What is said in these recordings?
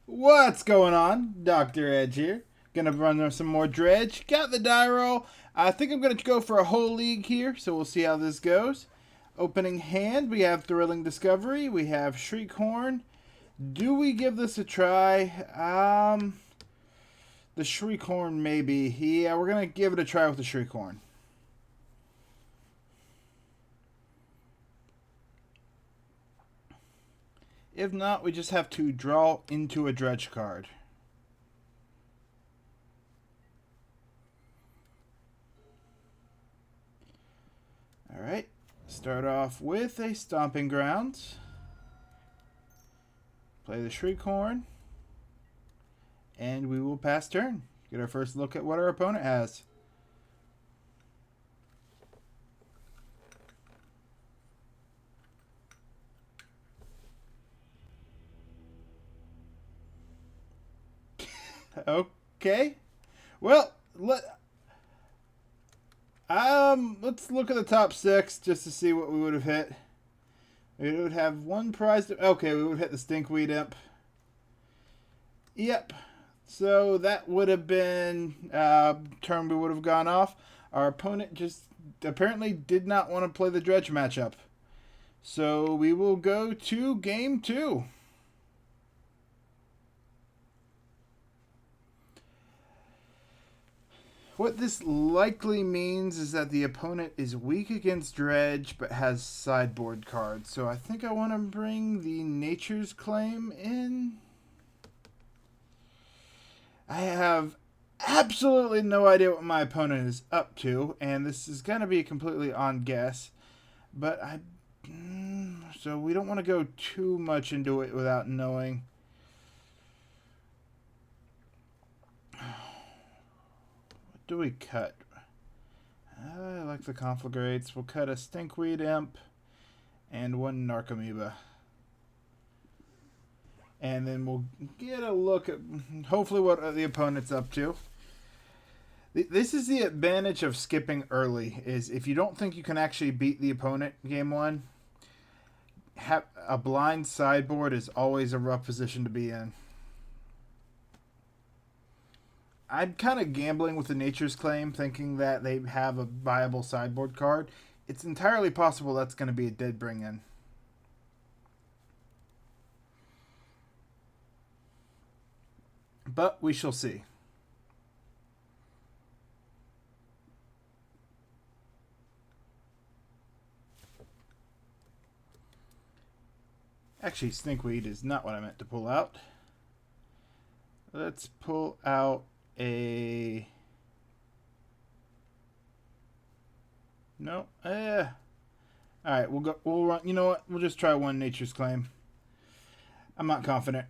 What's going on? Dr. Edge here. Gonna run some more Dredge. Got the die roll. I think I'm gonna go for a whole league here, so we'll see how this goes. Opening hand, we have Thrilling Discovery. We have Shriekhorn. Do we give this a try? The Shriekhorn maybe. Yeah, we're gonna give it a try with the Shriekhorn. If not, we just have to draw into a Dredge card. Alright, start off with a Stomping Grounds. Play the Shriekhorn. And we will pass turn. Get our first look at what our opponent has. Okay. Well, let's look at the top 6 just to see what we would have hit. We would have one prize. Okay, we would hit the Stinkweed Imp. Yep. So that would have been turn we would have gone off. Our opponent just apparently did not want to play the Dredge matchup. So we will go to game 2. What this likely means is that the opponent is weak against Dredge but has sideboard cards. So I think I want to bring the Nature's Claim in. I have absolutely no idea what my opponent is up to, and this is going to be completely on guess. But so we don't want to go too much into it without knowing. What do we cut? I like the Conflagrates. We'll cut a Stinkweed Imp and one Narcomoeba. And then we'll get a look at hopefully what the opponent's up to. This is the advantage of skipping early, is if you don't think you can actually beat the opponent game 1, a blind sideboard is always a rough position to be in. I'm kind of gambling with the Nature's Claim, thinking that they have a viable sideboard card. It's entirely possible that's going to be a dead bring-in. But we shall see. Actually, Stinkweed is not what I meant to pull out. Let's pull out a... No. Alright, we'll run. You know what? We'll just try one Nature's Claim. I'm not confident.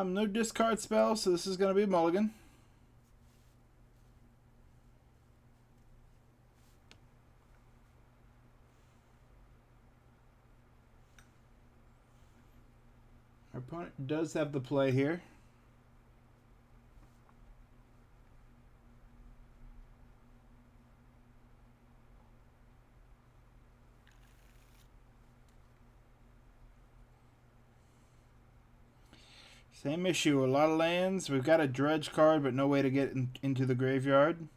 No discard spell, so this is going to be a mulligan. Our opponent does have the play here. Same issue, a lot of lands. We've got a Dredge card, but no way to get into the graveyard.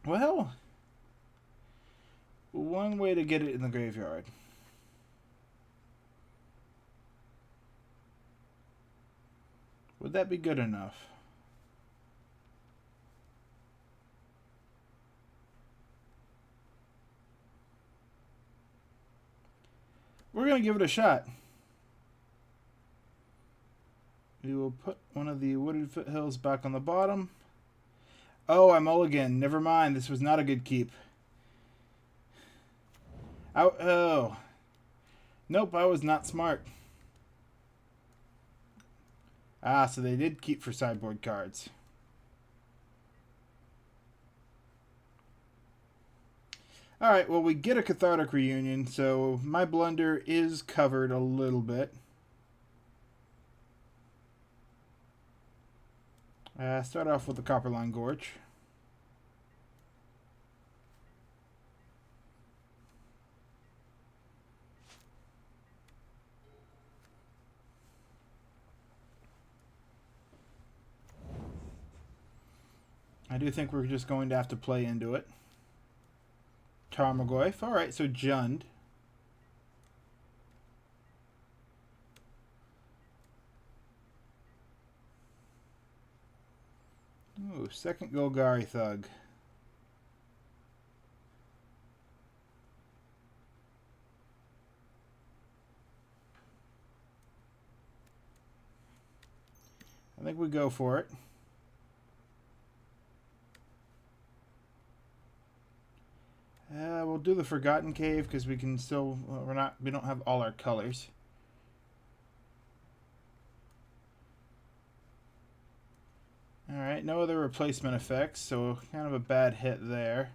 Well, one way to get it in the graveyard. Would that be good enough? We're going to give it a shot. We will put one of the wooded foothills back on the bottom. Oh, I mulligan. Never mind. This was not a good keep. Oh. Nope, I was not smart. Ah, so they did keep for sideboard cards. Alright, well, we get a Cathartic reunion, so my blunder is covered a little bit. Start off with the Copperline Gorge. I do think we're just going to have to play into it. Tarmogoyf. Alright, so Jund. Ooh, second Golgari Thug. I think we go for it. We'll do the Forgotten Cave because we can still we don't have all our colors. All right, no other replacement effects, so kind of a bad hit there.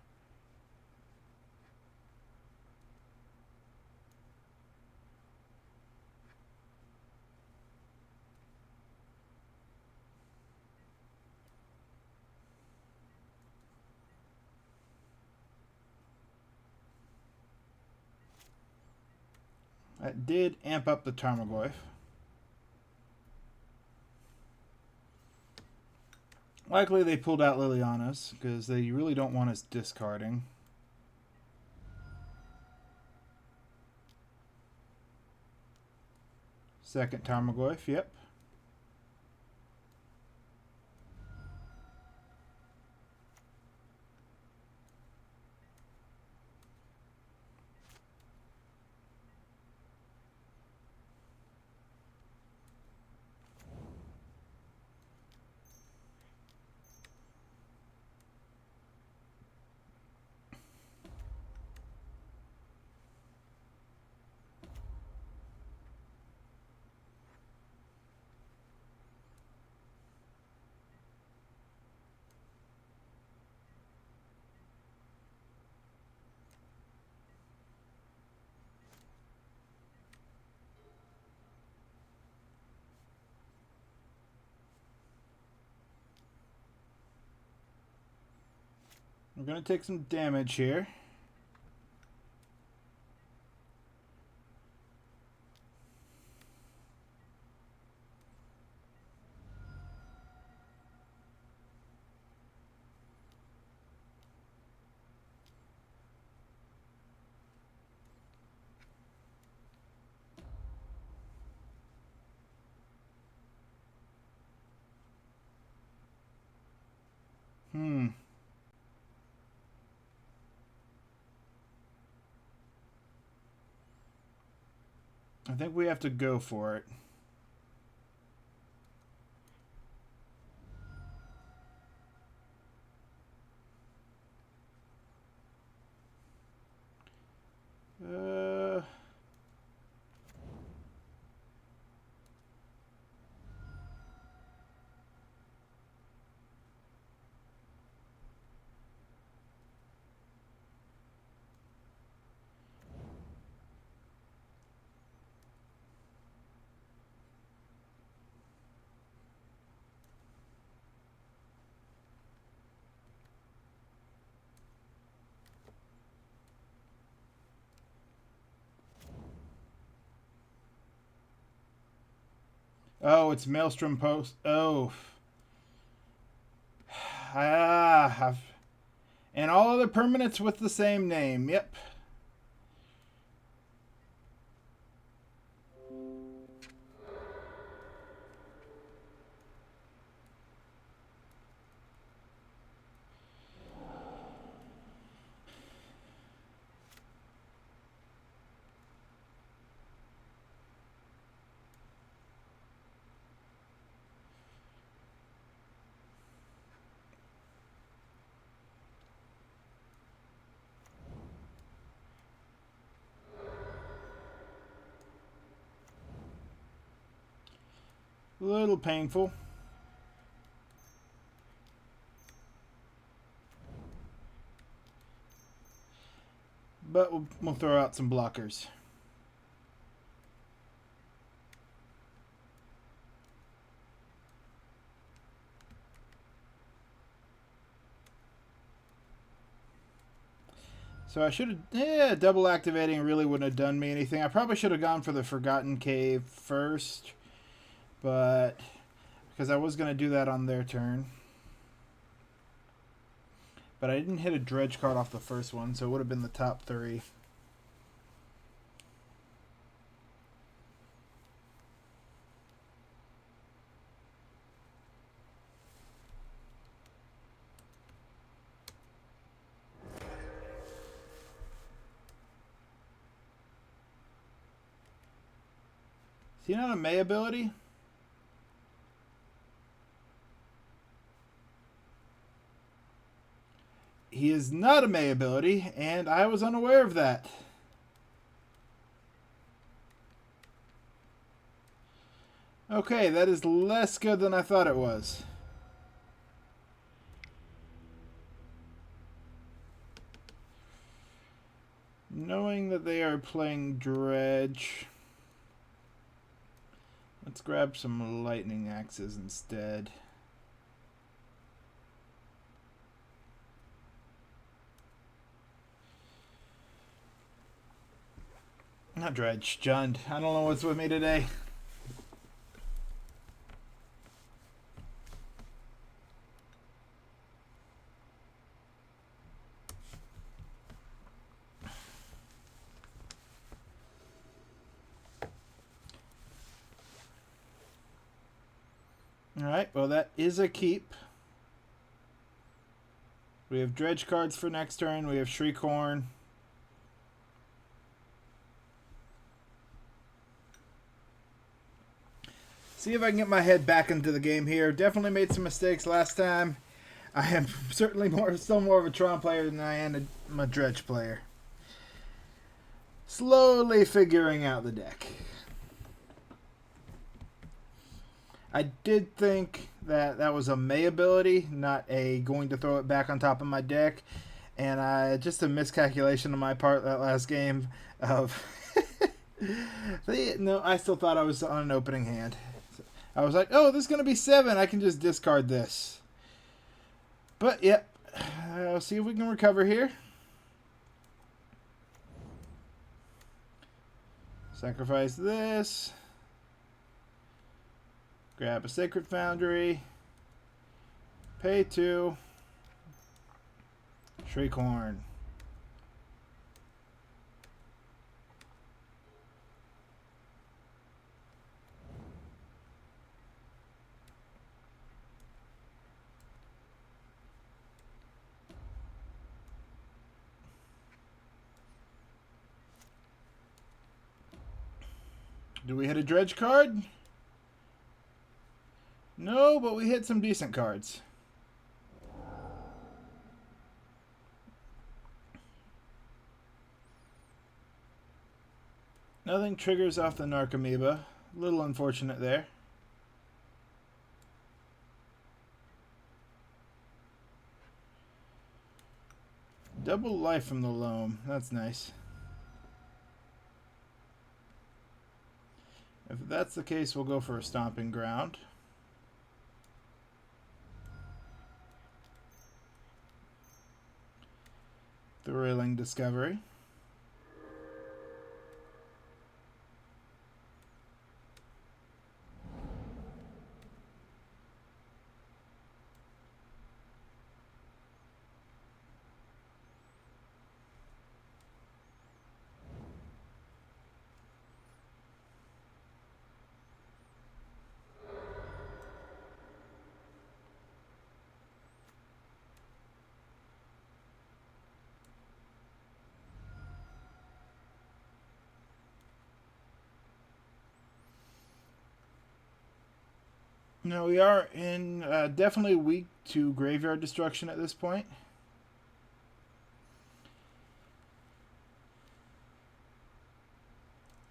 That did amp up the Tarmogoyf. Likely they pulled out Liliana's because they really don't want us discarding. Second Tarmogoyf, yep. We're going to take some damage here. I think we have to go for it. Oh, it's Maelstrom Post. Oh. And all other permanents with the same name. Yep. A little painful. But we'll throw out some blockers. So I should have... Yeah, double activating really wouldn't have done me anything. I probably should have gone for the Forgotten Cave first. But... because I was going to do that on their turn. But I didn't hit a Dredge card off the first one, so it would have been the top 3. Is he not a May ability? He is not a May ability, and I was unaware of that. Okay, that is less good than I thought it was. Knowing that they are playing Dredge... let's grab some lightning axes instead. Not Dredge, Jund. I don't know what's with me today. Alright, well that is a keep. We have Dredge cards for next turn. We have Shriekhorn. See if I can get my head back into the game here. Definitely made some mistakes last time. I am certainly still more of a Tron player than I am a Dredge player. Slowly figuring out the deck. I did think that that was a May ability, not a going to throw it back on top of my deck. And just a miscalculation on my part that last game of... no, I still thought I was on an opening hand. I was like, oh, this is going to be 7. I can just discard this. But, yep. I'll see if we can recover here. Sacrifice this. Grab a Sacred Foundry. Pay 2. Shriekhorn. Do we hit a Dredge card? No, but we hit some decent cards. Nothing triggers off the Narcomoeba. A little unfortunate there. Double life from the Loam. That's nice. If that's the case, we'll go for a Stomping Ground. Thrilling Discovery. No, we are in definitely weak to graveyard destruction at this point.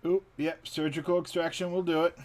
Oop, yep, surgical extraction will do it.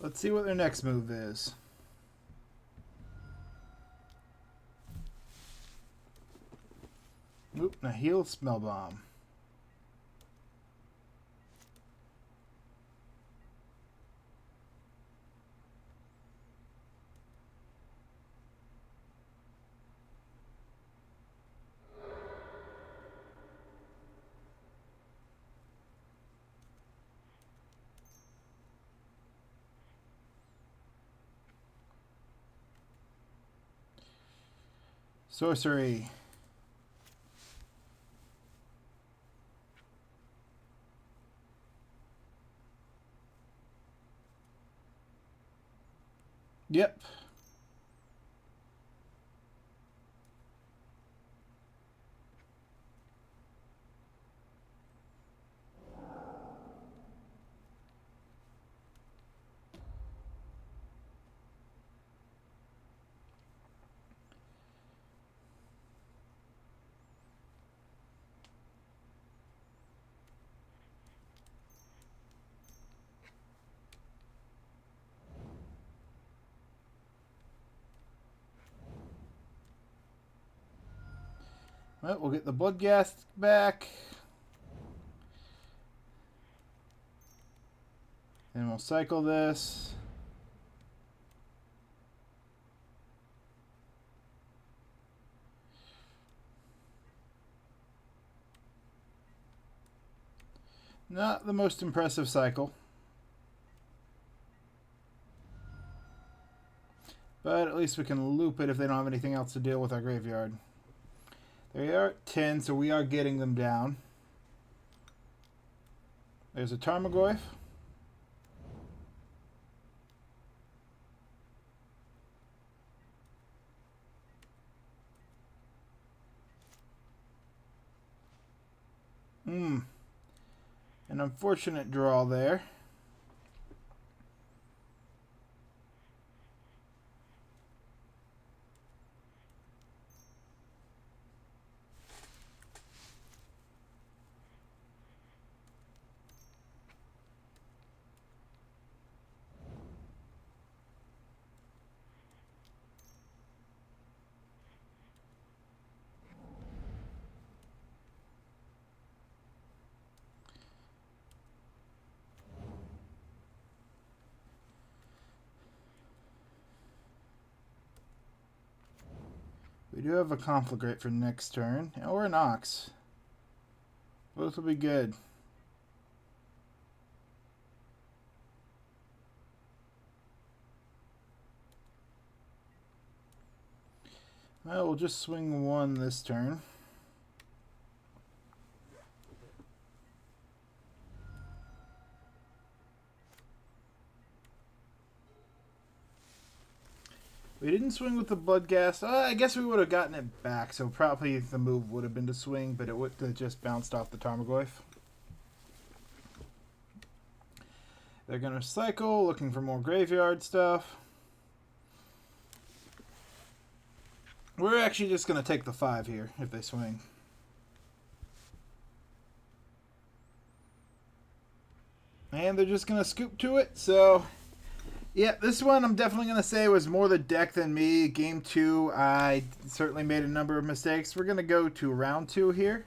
Let's see what their next move is. Oop, a heal spell bomb. Sorcery. Yep. Well, we'll get the Bloodghast back. And we'll cycle this. Not the most impressive cycle. But at least we can loop it if they don't have anything else to deal with our graveyard. They are at 10, so we are getting them down. There's a Tarmogoyf. An unfortunate draw there. We do have a Conflagrate for next turn, or an Ox. Both will be good. Well, we'll just swing one this turn. We didn't swing with the Bloodghast. I guess we would have gotten it back, so probably the move would have been to swing, but it would have just bounced off the Tarmogoyf. They're going to cycle, looking for more graveyard stuff. We're actually just going to take the 5 here if they swing. And they're just going to scoop to it, so... Yeah, this one I'm definitely going to say was more the deck than me. Game 2, I certainly made a number of mistakes. We're going to go to round 2 here.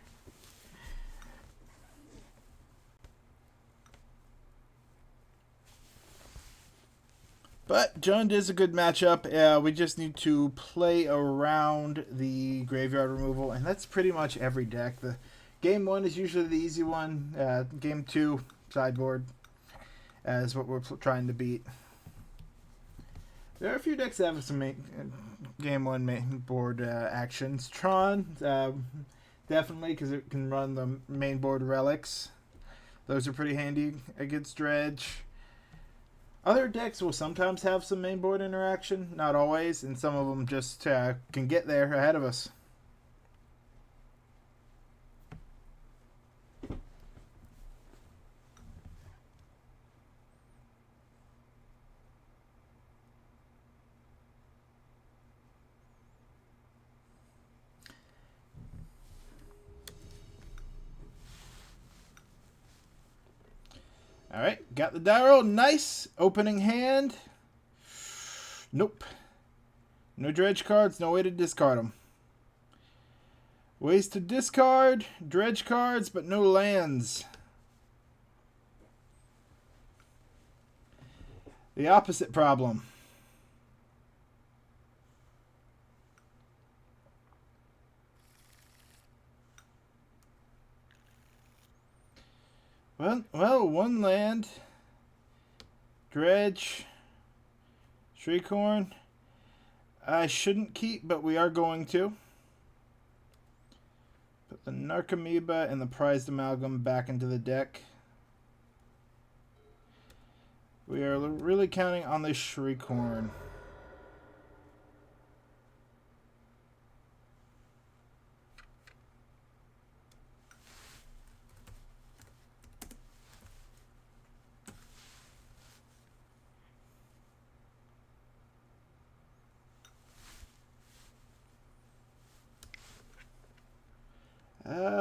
But Jund is a good matchup. We just need to play around the graveyard removal, and that's pretty much every deck. The Game 1 is usually the easy one. Game 2, sideboard, is what we're trying to beat. There are a few decks that have some Game 1 main board actions. Tron, definitely, because it can run the main board relics. Those are pretty handy against Dredge. Other decks will sometimes have some main board interaction, not always, and some of them just can get there ahead of us. Alright, got the die roll. Nice. Opening hand. Nope. No dredge cards, no way to discard them. Ways to discard, dredge cards, but no lands. The opposite problem. Well, one land. Dredge. Shriekhorn. I shouldn't keep, but we are going to. Put the Narcomoeba and the prized Amalgam back into the deck. We are really counting on this Shriekhorn.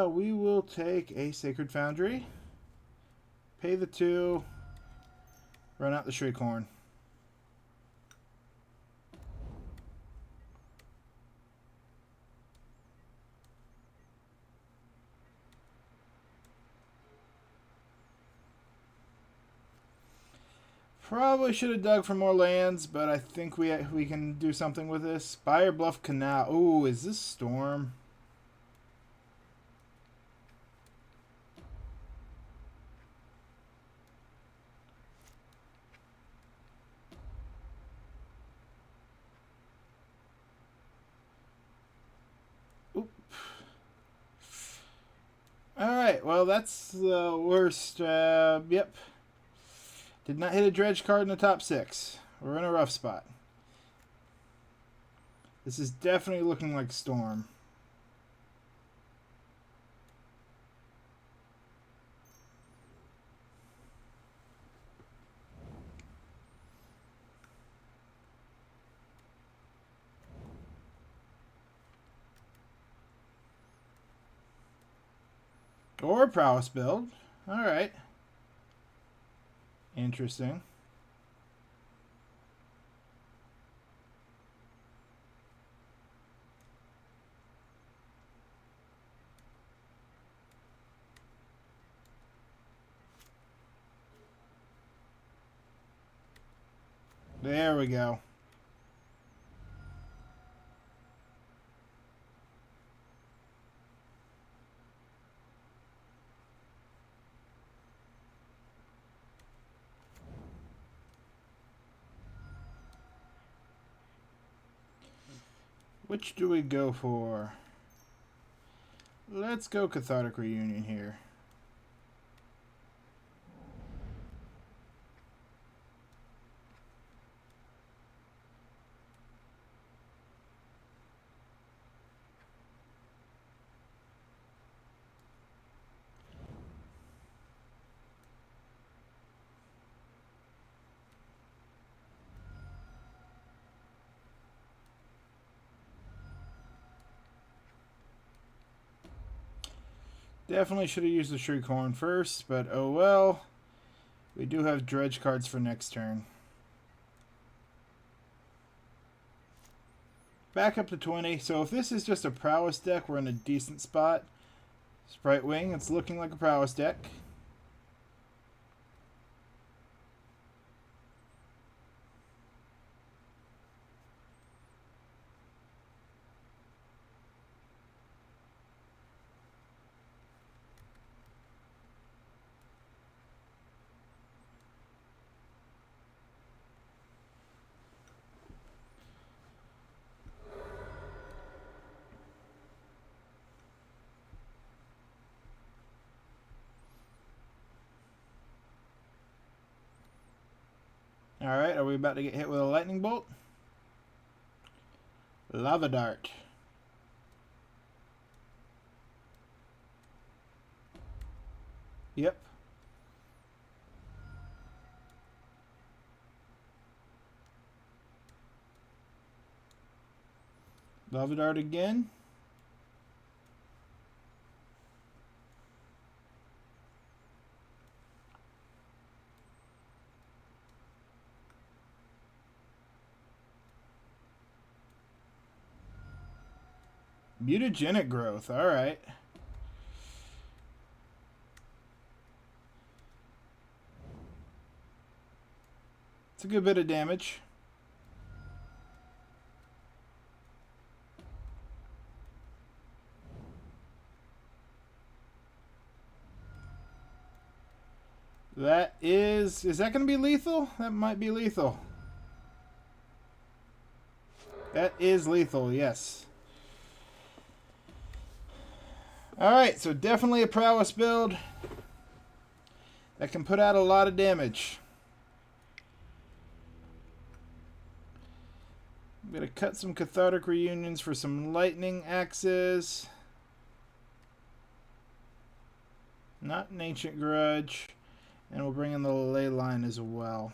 We will take a Sacred Foundry. Pay the 2. Run out the Shriekhorn. Probably should have dug for more lands, but I think we can do something with this. Spire Bluff Canal. Ooh, is this Storm? Alright, well, that's the worst. Yep. Did not hit a dredge card in the top 6. We're in a rough spot. This is definitely looking like Storm. Or a prowess build. Alright. Interesting. There we go. Which do we go for? Let's go Cathartic Reunion here. Definitely should have used the Shriekhorn first, but oh well. We do have dredge cards for next turn. Back up to 20. So if this is just a prowess deck, we're in a decent spot. Sprite Wing, it's looking like a prowess deck. Alright, are we about to get hit with a lightning bolt? Lava Dart. Yep. Lava Dart again. Mutagenic growth. All right. It's a good bit of damage. That is that going to be lethal? That might be lethal. That is lethal, yes. Alright, so definitely a prowess build that can put out a lot of damage. I'm going to cut some Cathartic Reunions for some lightning axes. Not an Ancient Grudge. And we'll bring in the ley line as well.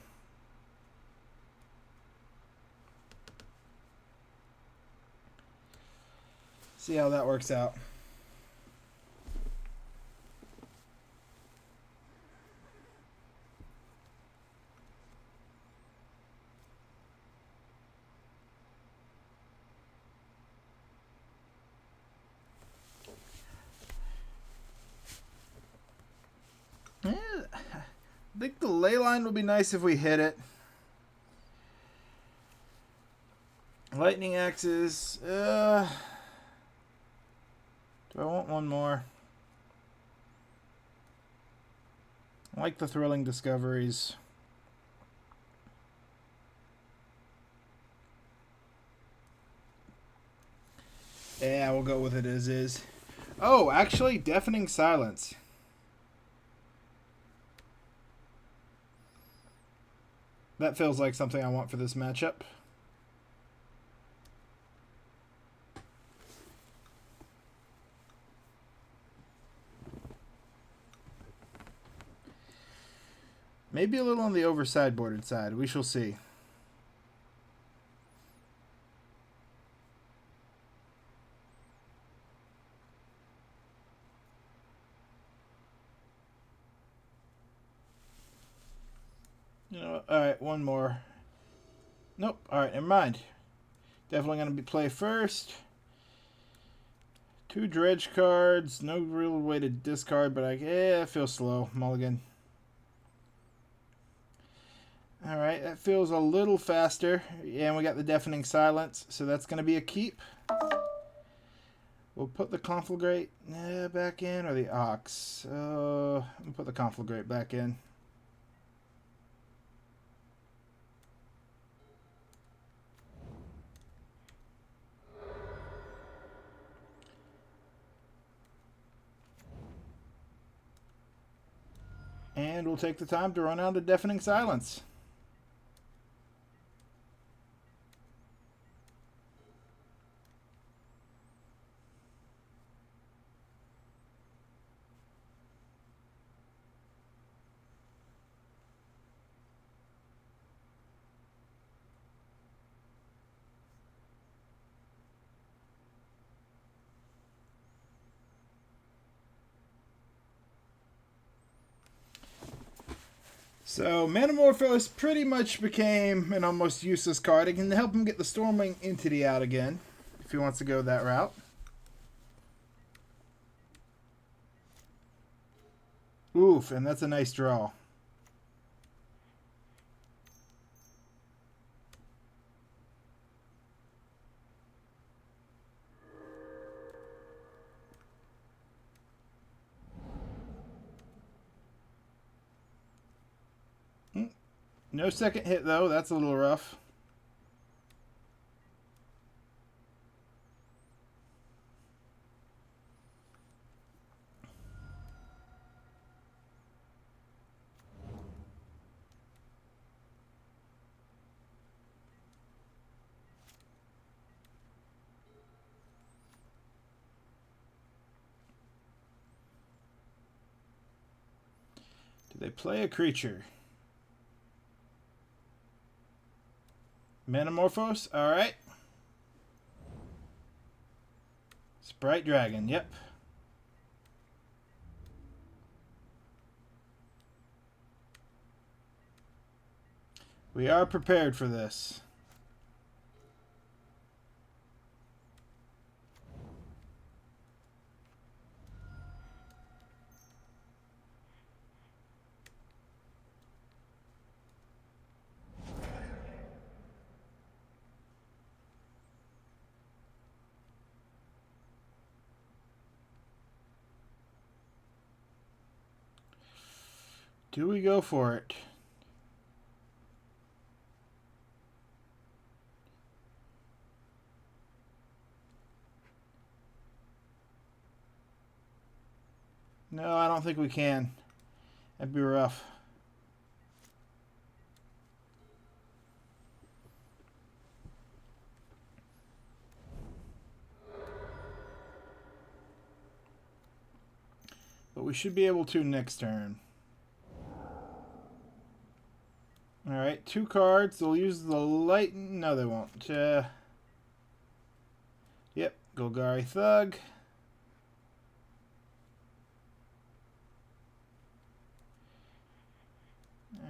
See how that works out. Yeah, I think the ley line would be nice if we hit it. Lightning axes. Do I want one more? I like the thrilling discoveries. Yeah, we'll go with it as is. Oh, actually, Deafening Silence. That feels like something I want for this matchup. Maybe a little on the over sideboarded side. We shall see. You know what? Alright, one more. Nope. Alright, never mind. Definitely going to play first. 2 dredge cards. No real way to discard, but I feel slow. Mulligan. Alright, that feels a little faster. Yeah, and we got the Deafening Silence, so that's going to be a keep. We'll put the Conflagrate back in, or the Ox. We'll put the Conflagrate back in. And we'll take the time to run out of Deafening Silence. So, Manamorphose pretty much became an almost useless card. It can help him get the Storming Entity out again, if he wants to go that route. Oof, and that's a nice draw. No second hit, though. That's a little rough. Do they play a creature? Manamorphose, alright. Sprite Dragon, yep. We are prepared for this. Do we go for it? No, I don't think we can. That'd be rough. But we should be able to next turn. Alright, 2 cards. They'll use the light. No, they won't. Yep, Golgari Thug.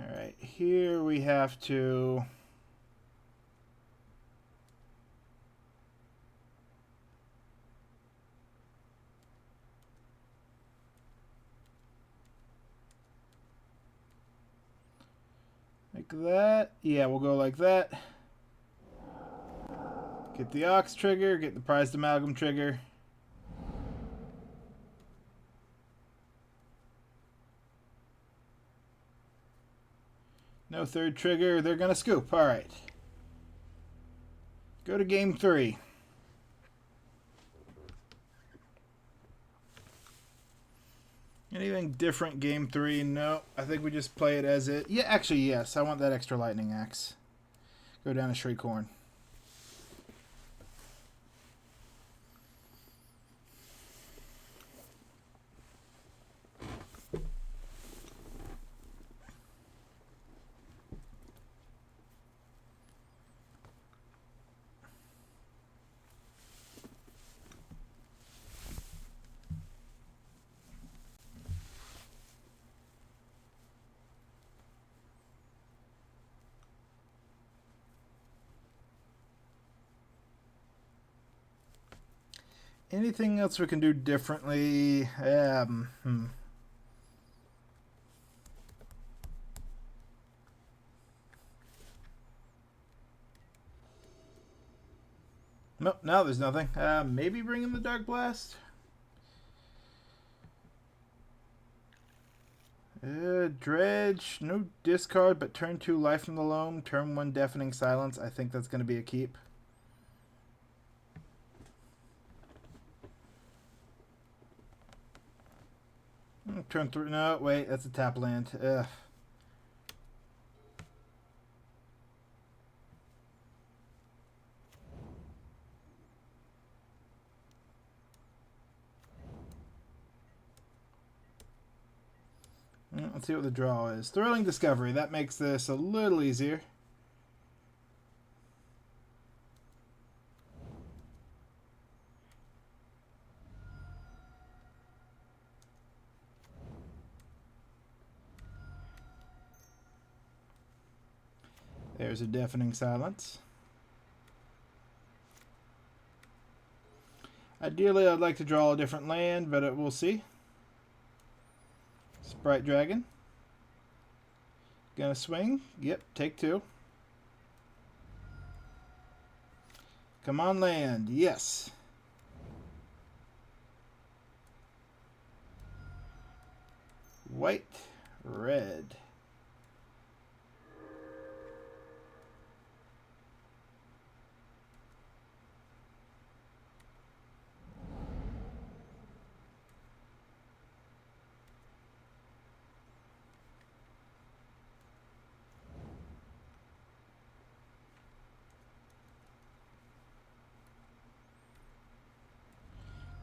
Alright, here we have to... like that. Yeah, we'll go like that. Get the Ox trigger, get the Prized Amalgam trigger. No third trigger. They're going to scoop. All right. Go to game 3. Anything different game 3? No. I think we just play it as it. Yeah, actually, yes. I want that extra lightning axe. Go down to Shriekhorn. Anything else we can do differently? Nope, no, there's nothing. Maybe bring in the Darkblast? Dredge, no discard, but turn 2 life from the Loam, turn 1 deafening silence. I think that's going to be a keep. Turn 3. No, wait, that's a tap land. Ugh. Let's see what the draw is. Thrilling Discovery. That makes this a little easier. There's a deafening silence. Ideally, I'd like to draw a different land, but we'll see. Sprite Dragon. Gonna swing. Yep, take 2. Come on, land. Yes. White, red.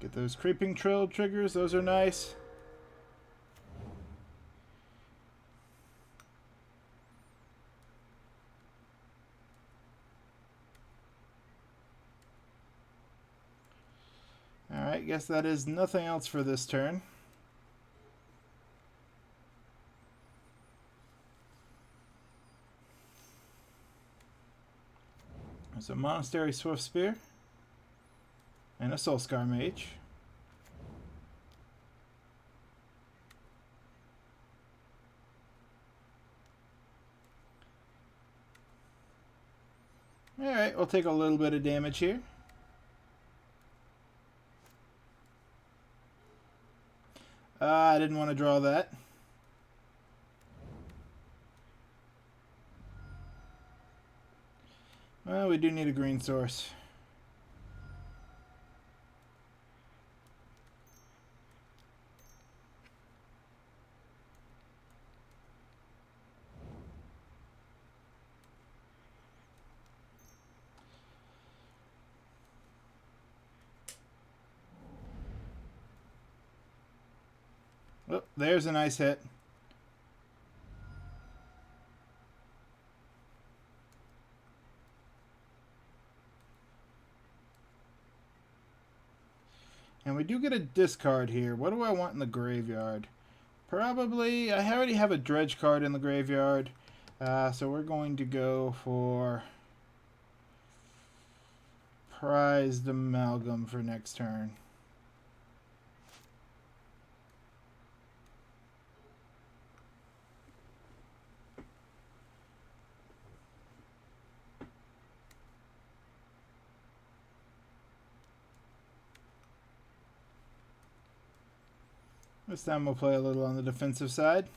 Get those Creeping Trail triggers. Those are nice. Alright, guess that is nothing else for this turn. There's a Monastery Swift Spear. And a Soulscar Mage. Alright, we'll take a little bit of damage here. I didn't want to draw that. Well, we do need a green source. Oh, there's a nice hit. And we do get a discard here. What do I want in the graveyard? Probably, I already have a dredge card in the graveyard. So we're going to go for prized amalgam for next turn. This time we'll play a little on the defensive side.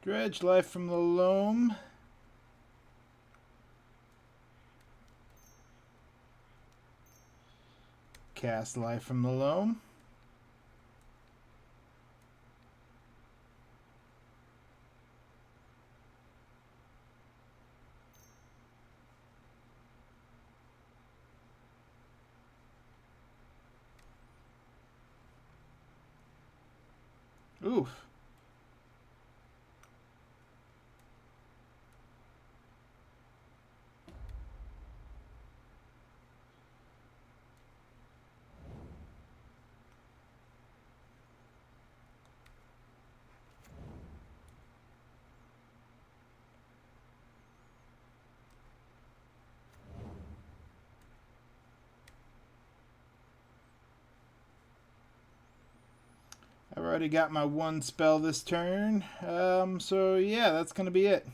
Dredge life from the Loam. Cast life from the Loam. Oof. I've already got my one spell this turn, so yeah, that's going to be it.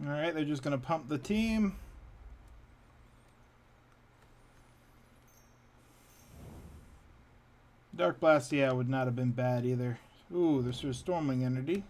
Alright, they're just going to pump the team. Darkblast, yeah, would not have been bad either. Ooh, this is Storming Entity.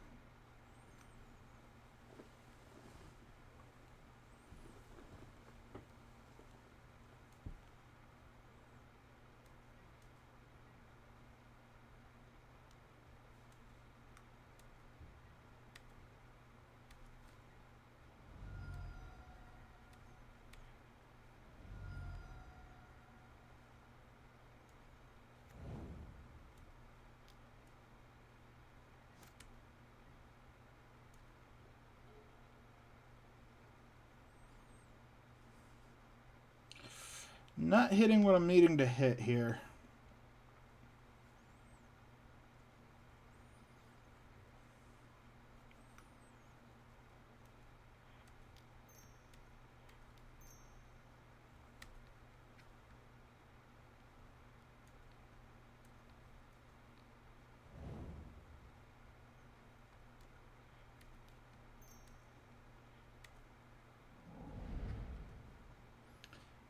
Not hitting what I'm needing to hit here.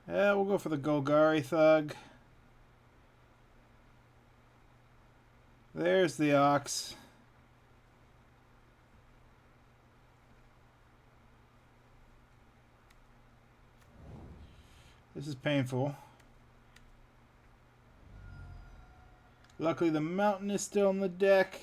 Yeah, we'll go for the Golgari Thug. There's the Ox. This is painful. Luckily the mountain is still on the deck.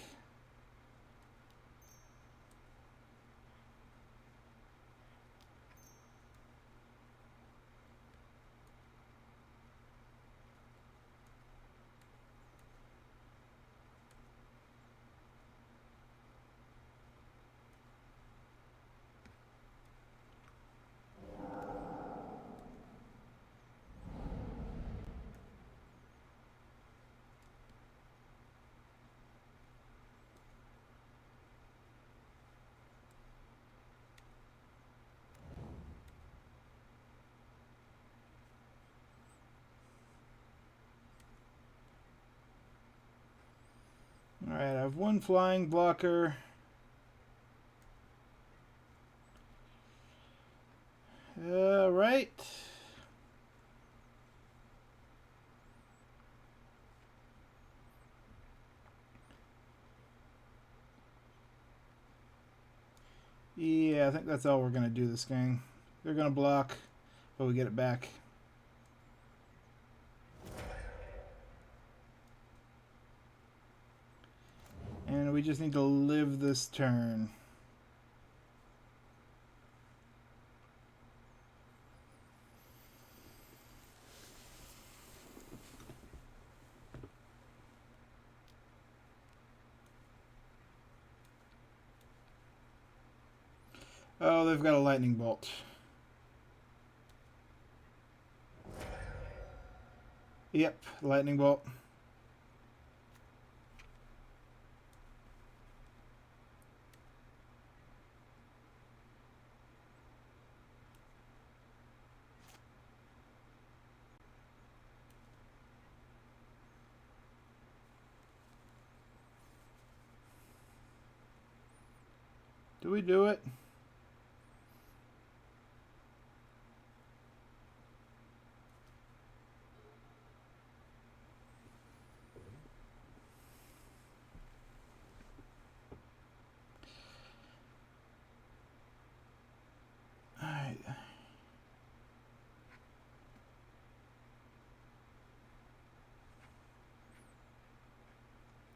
have one flying blocker. Right. Yeah, I think that's all we're going to do this game. They're going to block, but we get it back. And we just need to live this turn. Oh, they've got a lightning bolt. Yep, lightning bolt. Do we do it? Alright.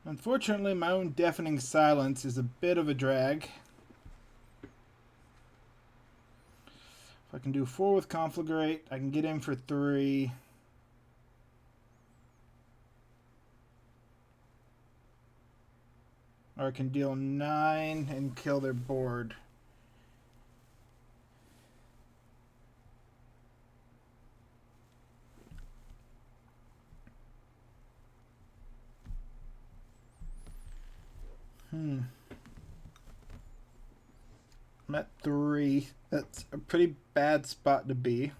Unfortunately, my own deafening silence is a bit of a drag. If I can do 4 with Conflagrate, I can get in for 3. Or I can deal 9 and kill their board. I'm at 3. That's a pretty bad spot to be.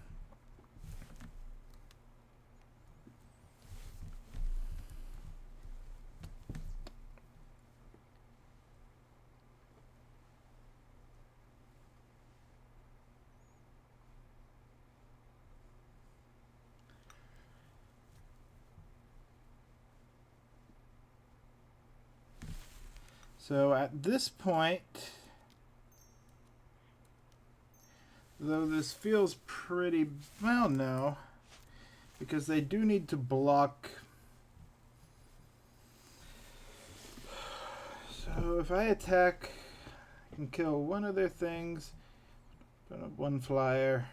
So at this point, though this feels pretty, well, no, because they do need to block. So if I attack, I can kill one of their things, put up 1 flyer.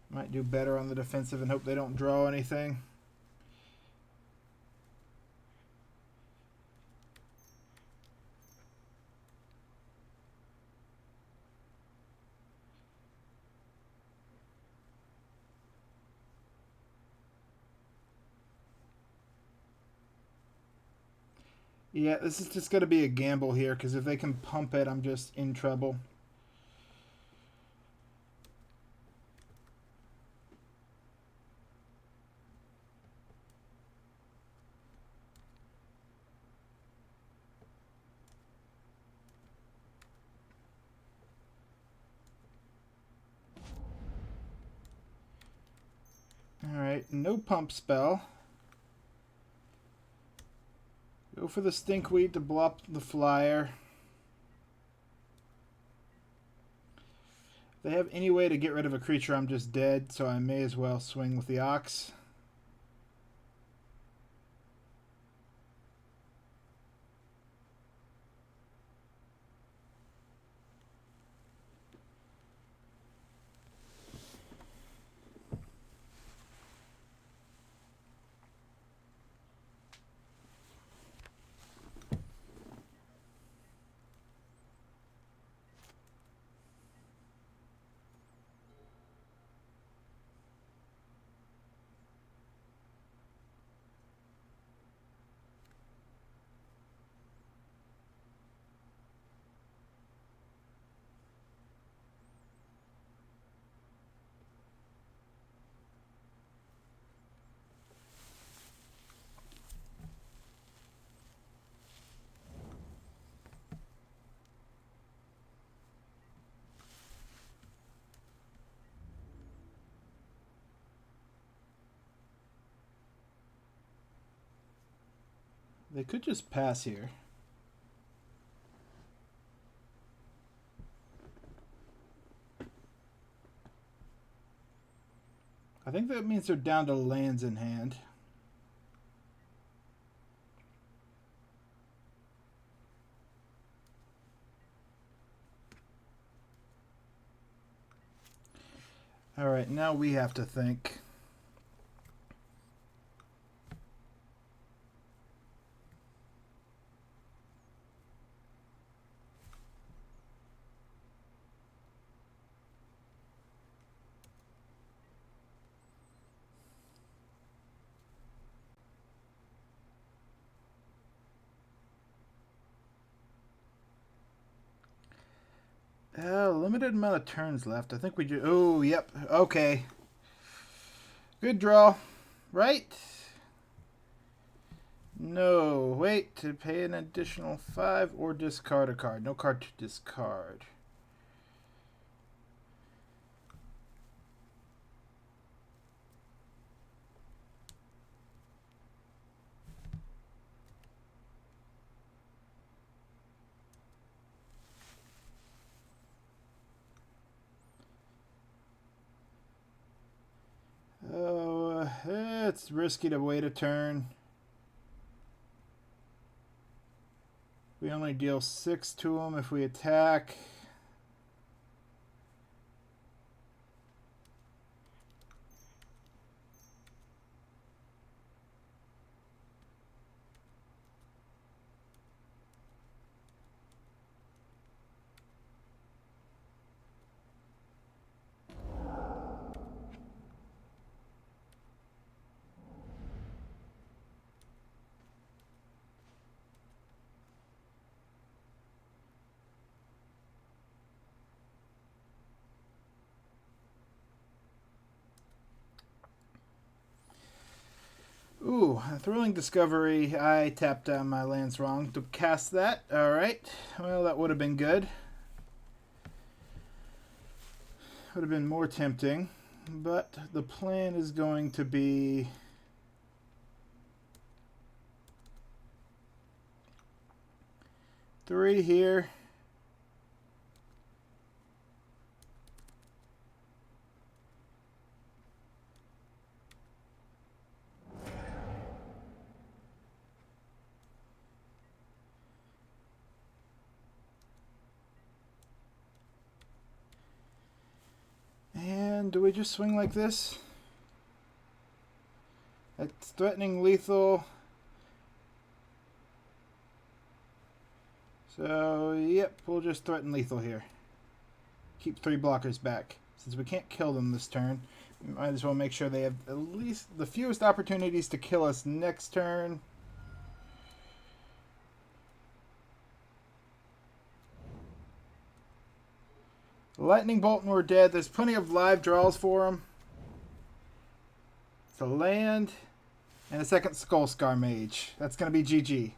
Might do better on the defensive and hope they don't draw anything. Yeah, this is just going to be a gamble here, because if they can pump it, I'm just in trouble. Alright, no pump spell. Go for the Stinkweed to block the flyer. If they have any way to get rid of a creature, I'm just dead, so I may as well swing with the Ox. They could just pass here. I think that means they're down to lands in hand. All right, now we have to think. Limited amount of turns left. I think we do. Oh, yep. Okay. Good draw. Right? No. Wait. To pay an additional 5 or discard a card. No card to discard. Oh, it's risky to wait a turn. We only deal 6 to them if we attack. Ooh, Thrilling Discovery. I tapped down my lands wrong to cast that. Alright. Well, that would have been good. Would have been more tempting. But the plan is going to be... three here. And do we just swing like this? It's threatening lethal. So, yep, we'll just threaten lethal here. Keep 3 blockers back. Since we can't kill them this turn, we might as well make sure they have at least the fewest opportunities to kill us next turn. Lightning Bolt and we're dead. There's plenty of live draws for them. It's a land and a second Skullscar Mage. That's going to be GG.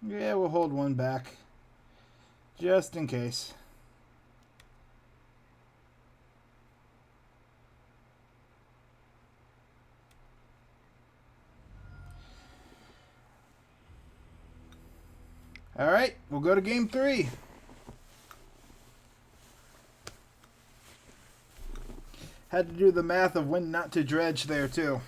Yeah, we'll hold one back. Just in case. Alright, we'll go to game 3. Had to do the math of when not to dredge there, too.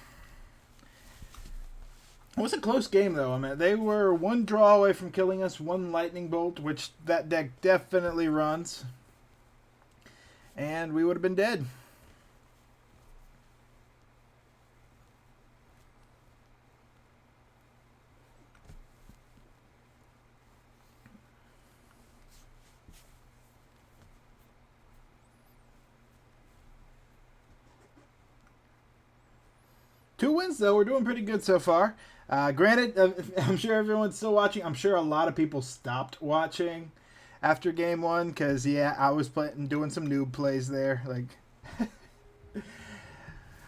It was a close game, though. I mean, they were one draw away from killing us, one lightning bolt, which that deck definitely runs. And we would have been dead. Two wins, though. We're doing pretty good so far. Granted, I'm sure everyone's still watching. I'm sure a lot of people stopped watching after game one, because yeah, I was doing some noob plays there. Like,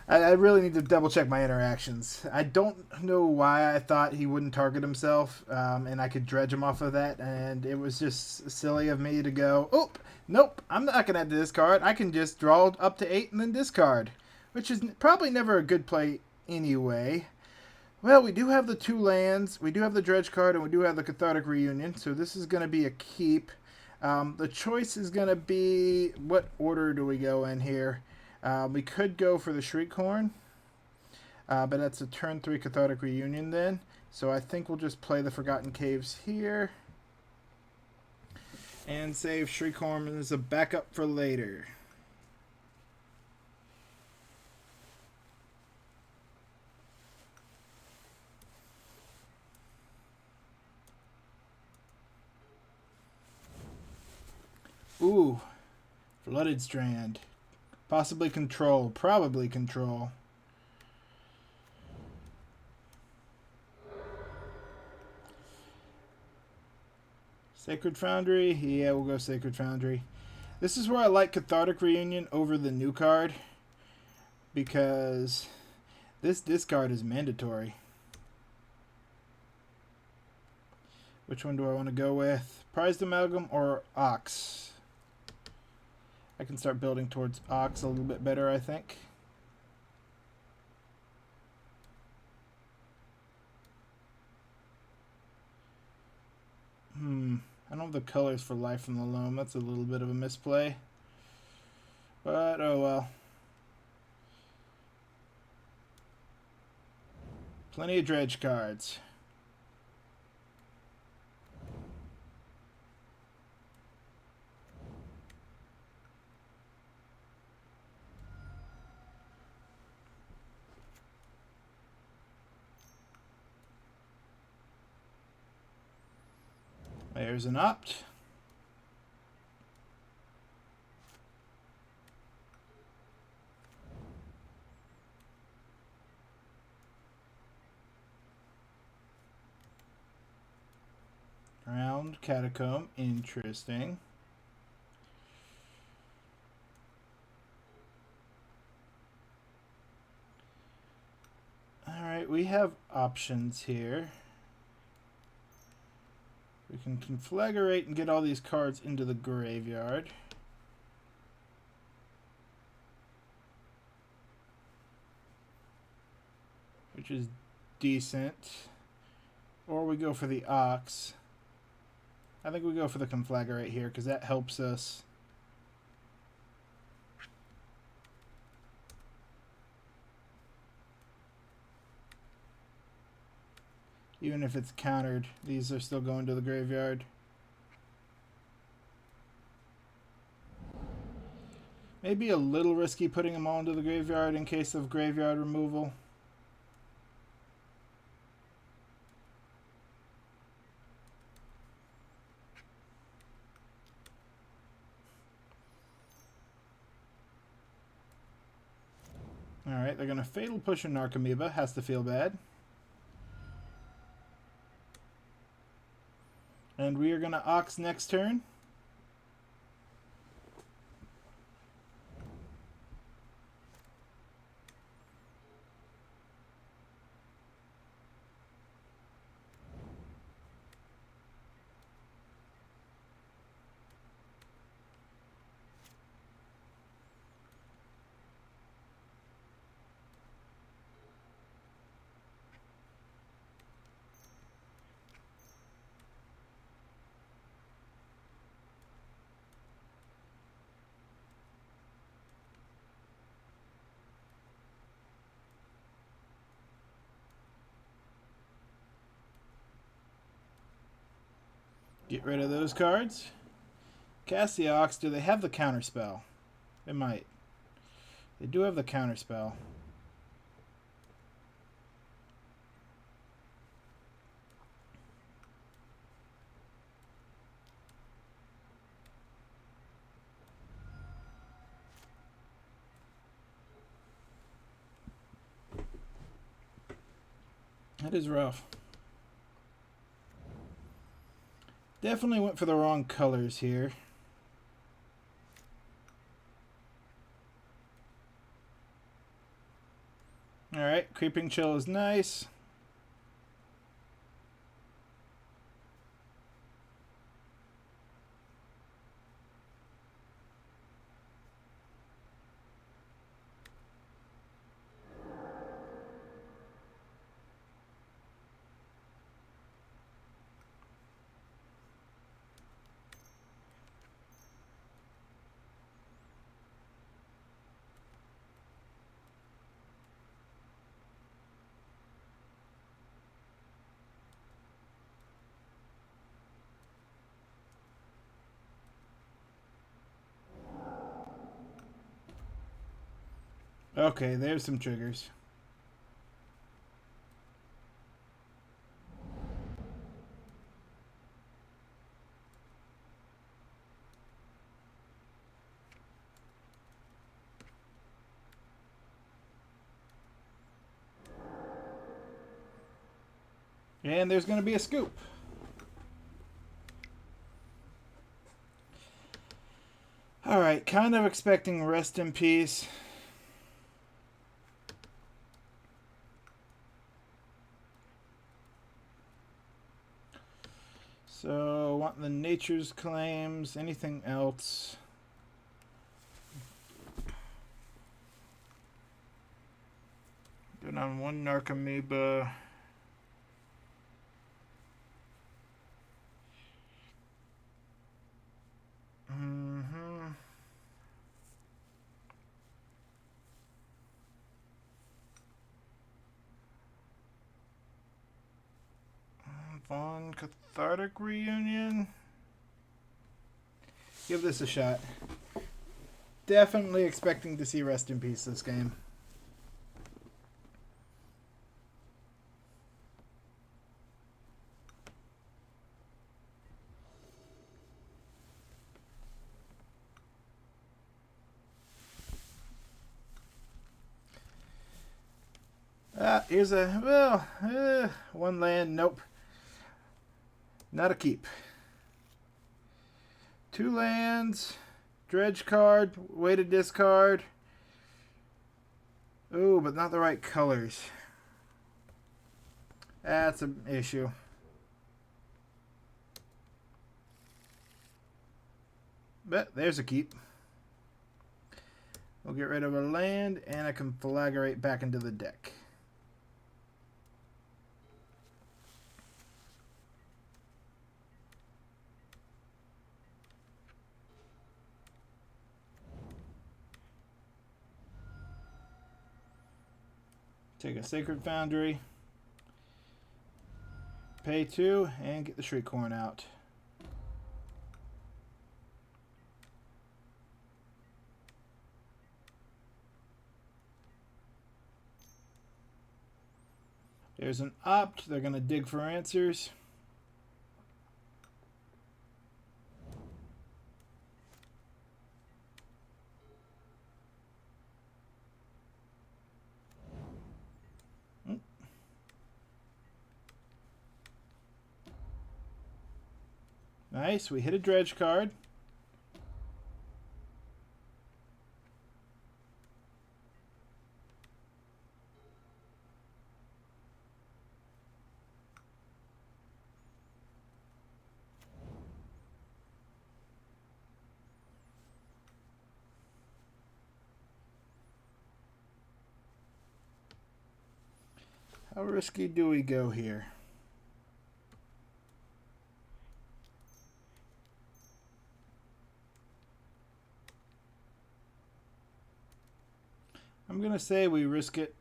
I really need to double check my interactions. I don't know why I thought he wouldn't target himself, and I could dredge him off of that, and it was just silly of me to go, oh, nope, I'm not going to discard. I can just draw up to 8 and then discard, which is probably never a good play anyway. Well, we do have the 2 lands, we do have the dredge card, and we do have the Cathartic Reunion, so this is going to be a keep. The choice is going to be, what order do we go in here? We could go for the Shriekhorn, but that's a turn 3 Cathartic Reunion then. So I think we'll just play the Forgotten Caves here. And save Shriekhorn as a backup for later. Ooh, Flooded Strand. Possibly control. Probably control. Sacred Foundry. Yeah, we'll go Sacred Foundry. This is where I like Cathartic Reunion over the new card. Because this discard is mandatory. Which one do I want to go with? Prized Amalgam or Ox? I can start building towards Ox a little bit better, I think. I don't have the colors for Life from the Loam. That's a little bit of a misplay. But, oh well. Plenty of dredge cards. There's an opt. Round Catacomb, interesting. Alright, we have options here. We can Conflagrate and get all these cards into the graveyard. Which is decent. Or we go for the Ox. I think we go for the Conflagrate here because that helps us. Even if it's countered, these are still going to the graveyard. Maybe a little risky putting them all into the graveyard in case of graveyard removal. Alright, they're going to Fatal Push a Narcomoeba. Has to feel bad. And we are going to Ox next turn. Get rid of those cards. Cast the Ox. Do they have the counterspell? They might. They do have the counterspell. That is rough. Definitely went for the wrong colors here. Alright, Creeping Chill is nice. Okay, there's some triggers. And there's going to be a scoop. Alright, kind of expecting Rest in Peace. So, want the Nature's Claims. Anything else? Going on one Narcomoeba. Von Cathartic Reunion. Give this a shot. Definitely expecting to see Rest in Peace this game. Here's a, well, one land, nope. Not a keep. 2 lands, dredge card, way to discard. Ooh, but not the right colors. That's an issue. But there's a keep. We'll get rid of a land and a Conflagrate back into the deck. Take a Sacred Foundry, pay 2, and get the Shriekhorn out. There's an opt. They're going to dig for answers. Nice, we hit a dredge card. How risky do we go here? I'm going to say we risk it.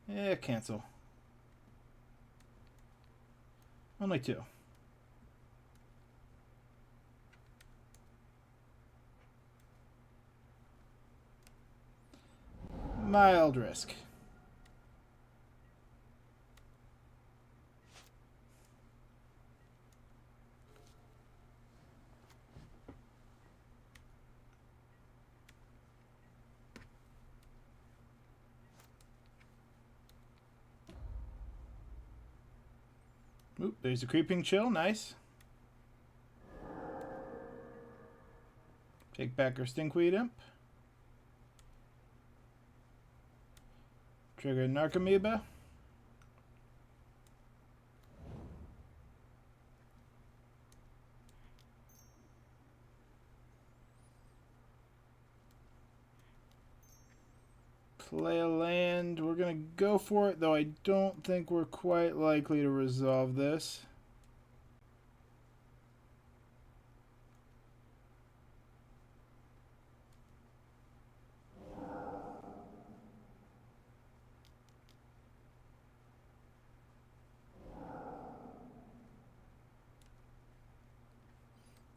Yeah, cancel. Only 2. Mild risk. Oop, there's a Creeping Chill. Nice. Take back our Stinkweed Imp. Trigger Narcomoeba. Play a land. We're going to go for it, though I don't think we're quite likely to resolve this.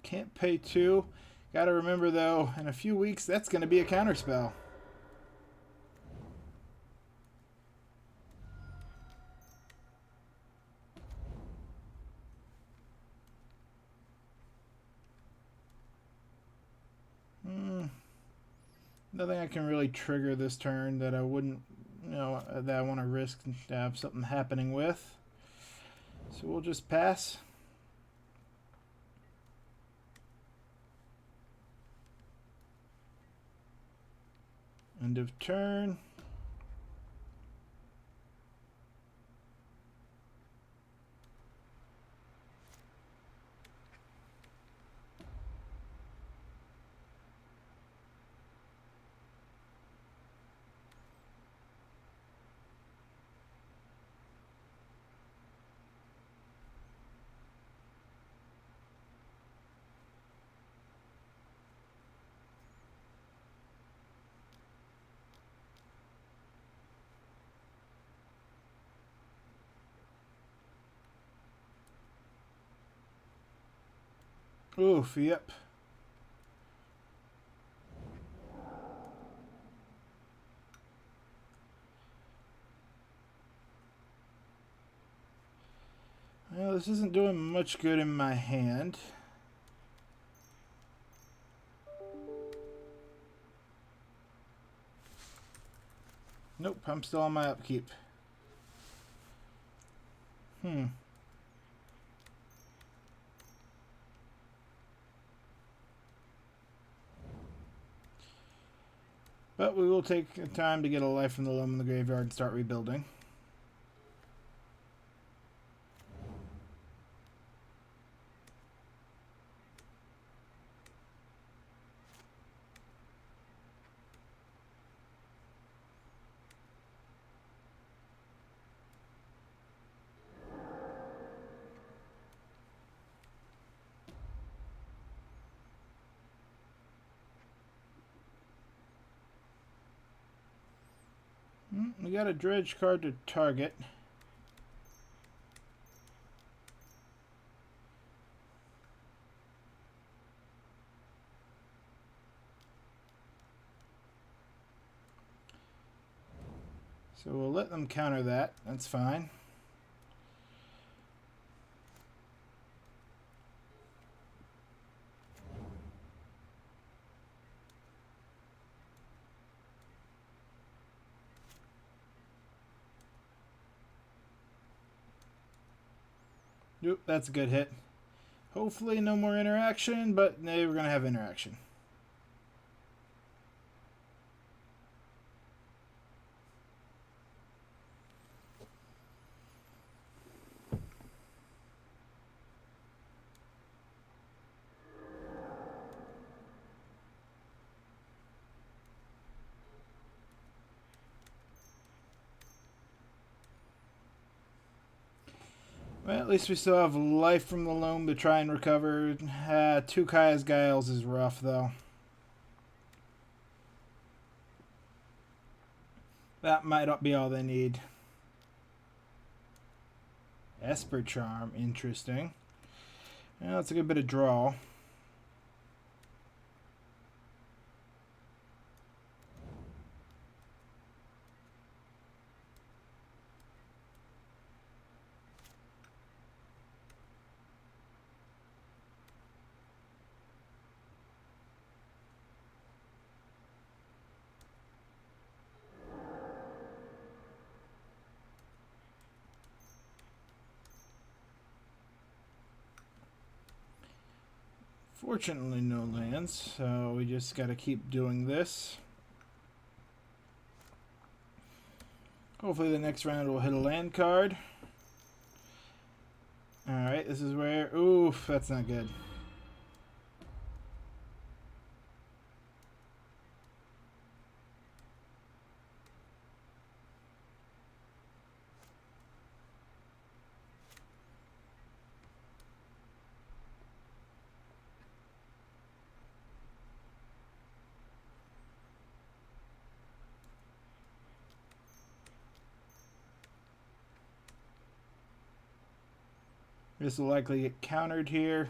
Can't pay 2. Got to remember, though, in a few weeks, that's going to be a counterspell. Nothing I can really trigger this turn that I wouldn't, that I want to risk to have something happening with. So we'll just pass. End of turn. Oof, yep. Well, this isn't doing much good in my hand. Nope, I'm still on my upkeep. But we will take time to get a life from the Loam in the graveyard and start rebuilding. We got a Dredge card to target. So we'll let them counter that. That's fine. Nope, that's a good hit. Hopefully no more interaction, but no, we're going to have interaction. Well, at least we still have life from the Loam to try and recover. 2 Kaya's Guiles is rough, though. That might not be all they need. Esper Charm, interesting. Well, that's a good bit of draw. Fortunately, no lands, so we just got to keep doing this. Hopefully the next round will hit a land card. Alright, this is where... Oof, that's not good. This will likely get countered here.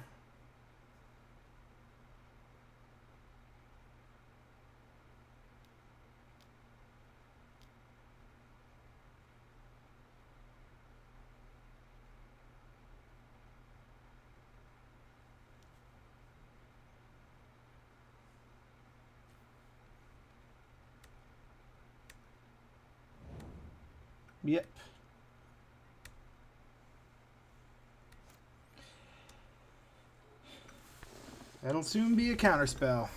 Yep. That'll soon be a counterspell.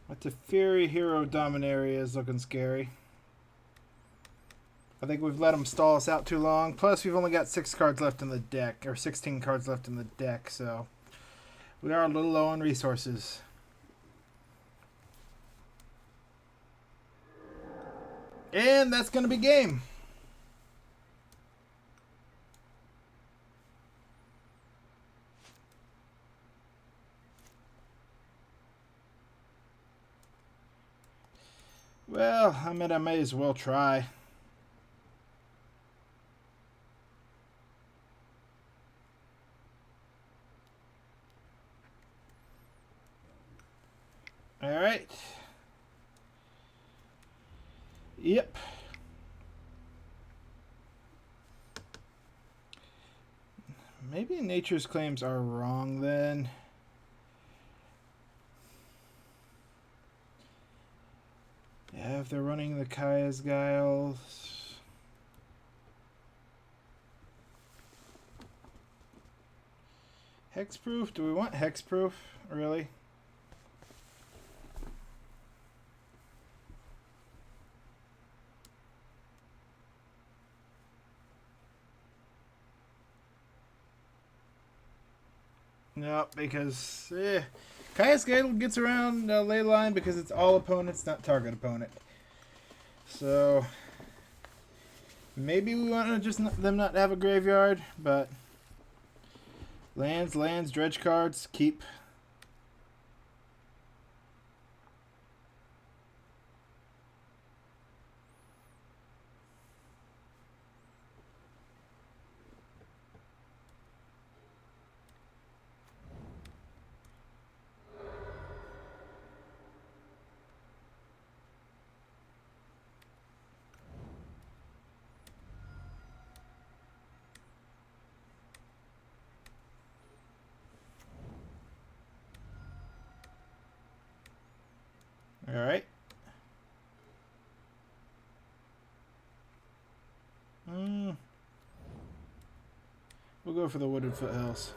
But the Fury Hero Dominaria is looking scary. I think we've let them stall us out too long. Plus, we've only got 6 cards left in the deck, or 16 cards left in the deck, so we are a little low on resources. And that's going to be game. Well, I mean, I may as well try. All right. Yep. Maybe Nature's Claims are wrong then. Yeah, if they're running the Kaya's Guiles. Hexproof? Do we want hexproof? Really? No, because Kaya's Guile gets around ley line because it's all opponents, not target opponent. So maybe we want to just them not have a graveyard, but lands, dredge cards, keep. All right. We'll go for the Wooded Foothills.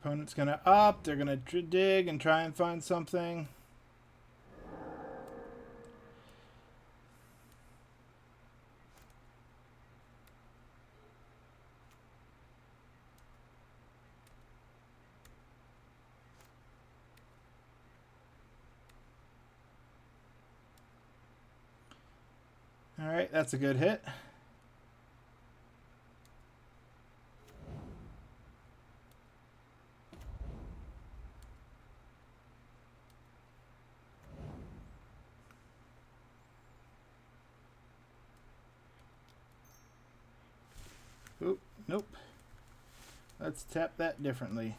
Opponent's going to up. They're going to dig and try and find something. All right, that's a good hit. Oop, nope. Let's tap that differently.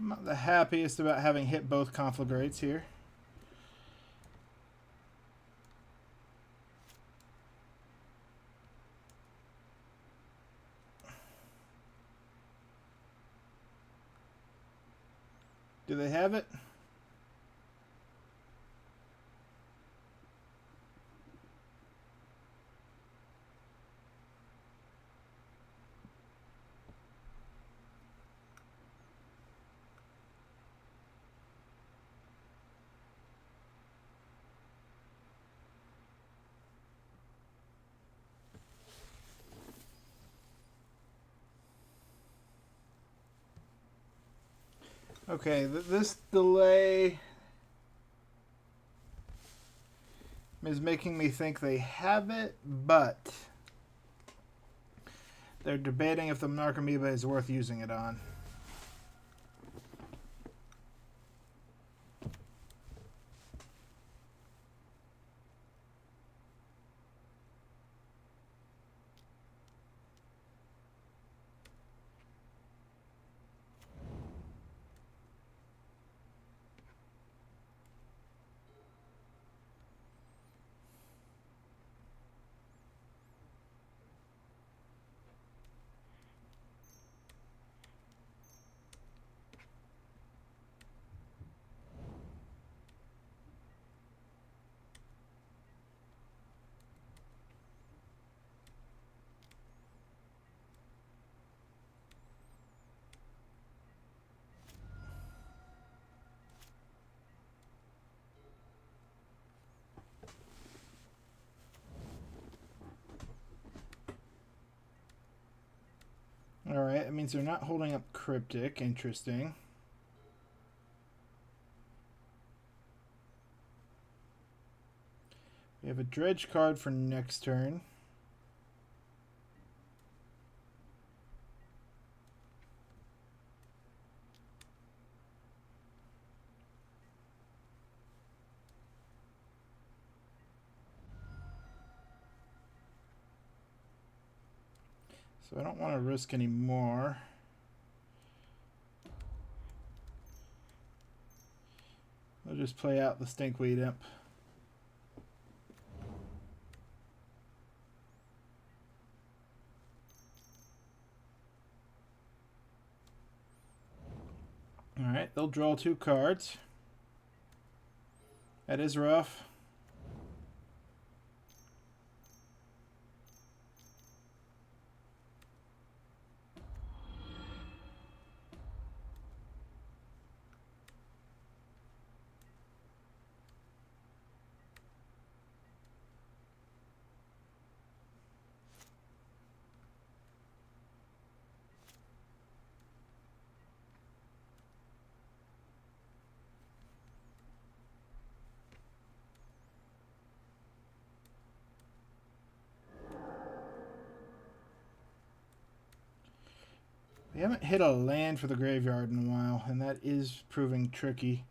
I'm not the happiest about having hit both Conflagrates here. Do they have it? Okay, this delay is making me think they have it, but they're debating if the Narcomoeba is worth using it on. Alright, that means they're not holding up Cryptic. Interesting. We have a Dredge card for next turn. So I don't want to risk any more. I'll just play out the Stinkweed Imp. Alright, they'll draw 2 cards. That is rough. We haven't hit a land for the graveyard in a while, and that is proving tricky.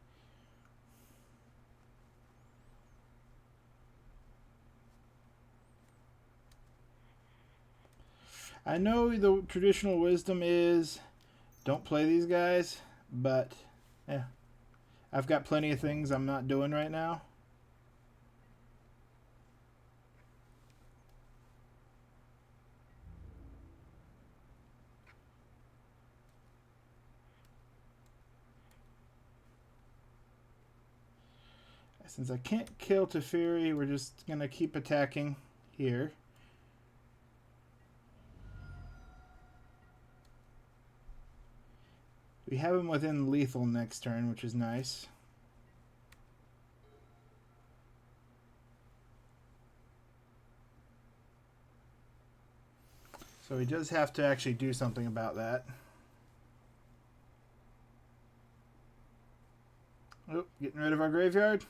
I know the traditional wisdom is don't play these guys, but yeah, I've got plenty of things I'm not doing right now. Since I can't kill Teferi, we're just going to keep attacking here. We have him within lethal next turn, which is nice. So he does have to actually do something about that. Oh, getting rid of our graveyard.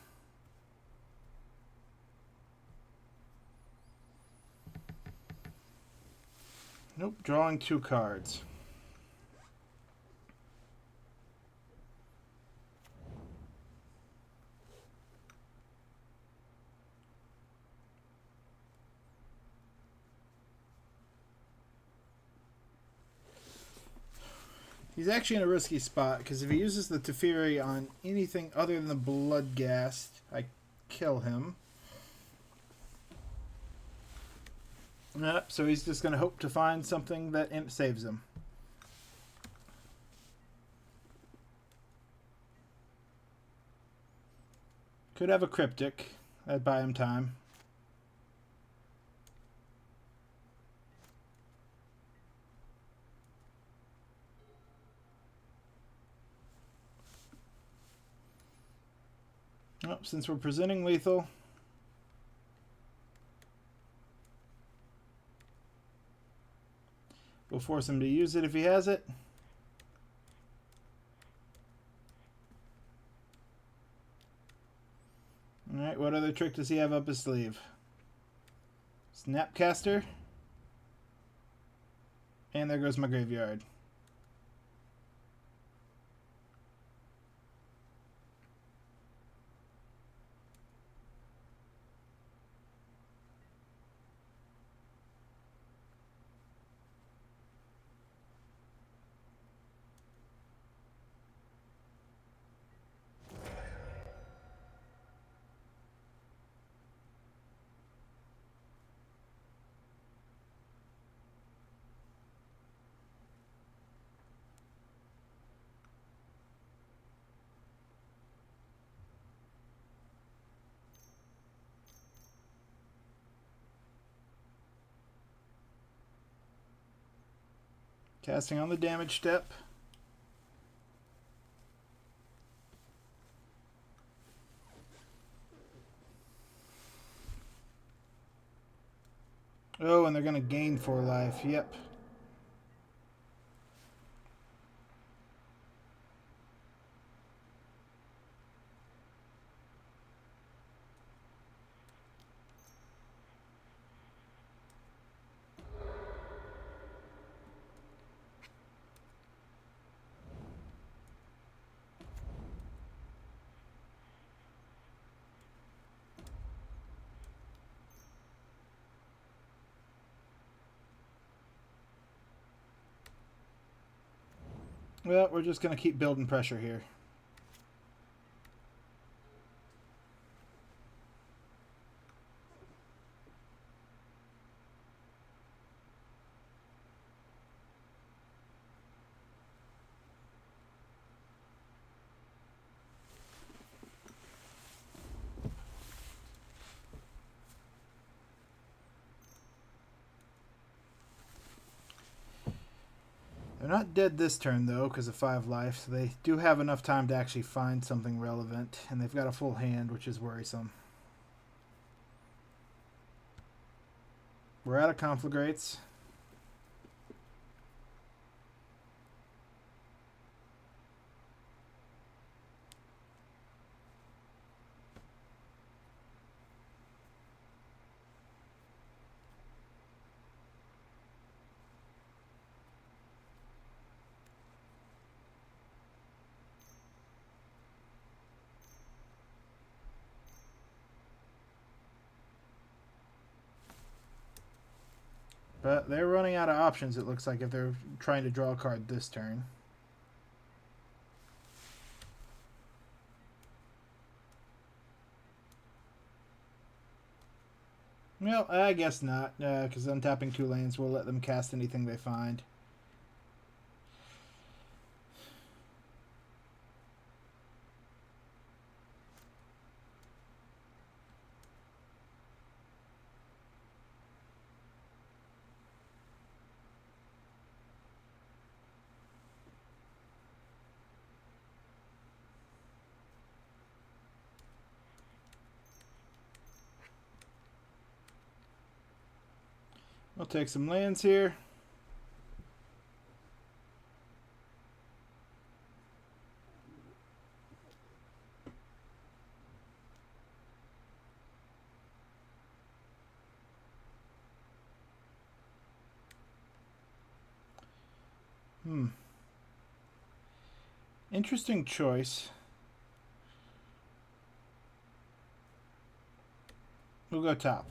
Nope, drawing 2 cards. He's actually in a risky spot, because if he uses the Teferi on anything other than the Bloodghast, I kill him. Yep, so he's just going to hope to find something that imp saves him. Could have a Cryptic. That'd buy him time. Oh, since we're presenting lethal, we'll force him to use it if he has it. Alright, what other trick does he have up his sleeve? Snapcaster. And there goes my graveyard. Casting on the damage step. Oh, and they're going to gain 4 life. Yep. Well, we're just going to keep building pressure here. They're not dead this turn, though, because of 5 life, so they do have enough time to actually find something relevant, and they've got a full hand, which is worrisome. We're out of Conflagrates. But they're running out of options, it looks like, if they're trying to draw a card this turn. Well, I guess not, because untapping 2 lands will let them cast anything they find. We'll take some lands here. Interesting choice. We'll go top.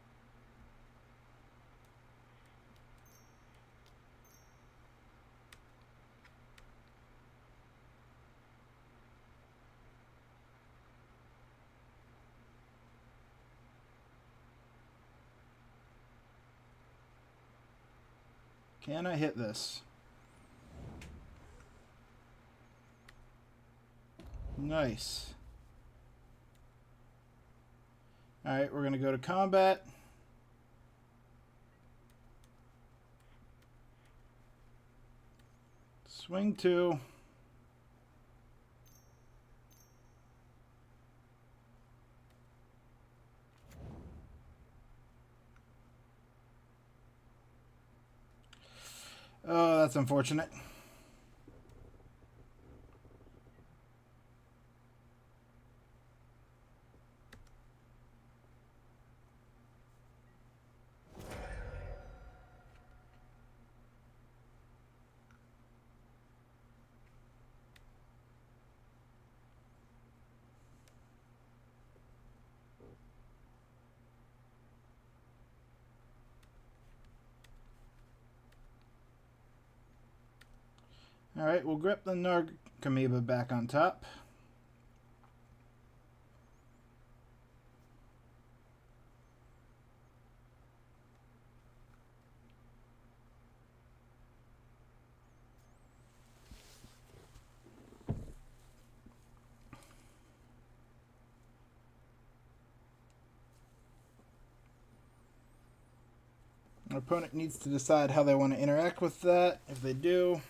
Can I hit this? Nice. Alright, we're going to go to combat. Swing 2. Oh, that's unfortunate. Alright, we'll grip the Narcomoeba back on top. Our opponent needs to decide how they want to interact with that. If they do,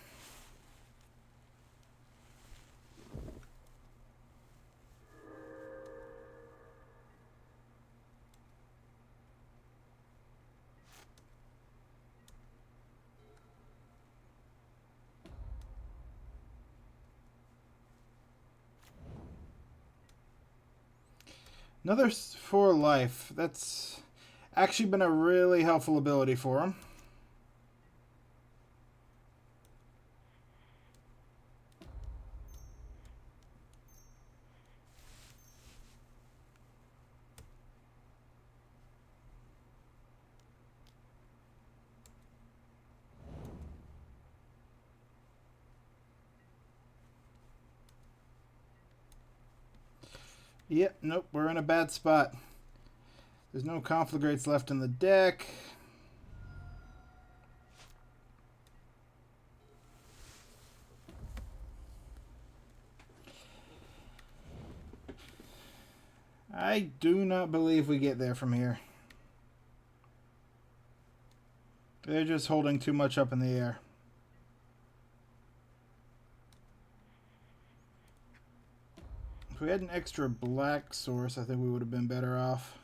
another 4 life. That's actually been a really helpful ability for him. Yep, nope, we're in a bad spot. There's no Conflagrates left in the deck. I do not believe we get there from here. They're just holding too much up in the air. If we had an extra black source, I think we would have been better off.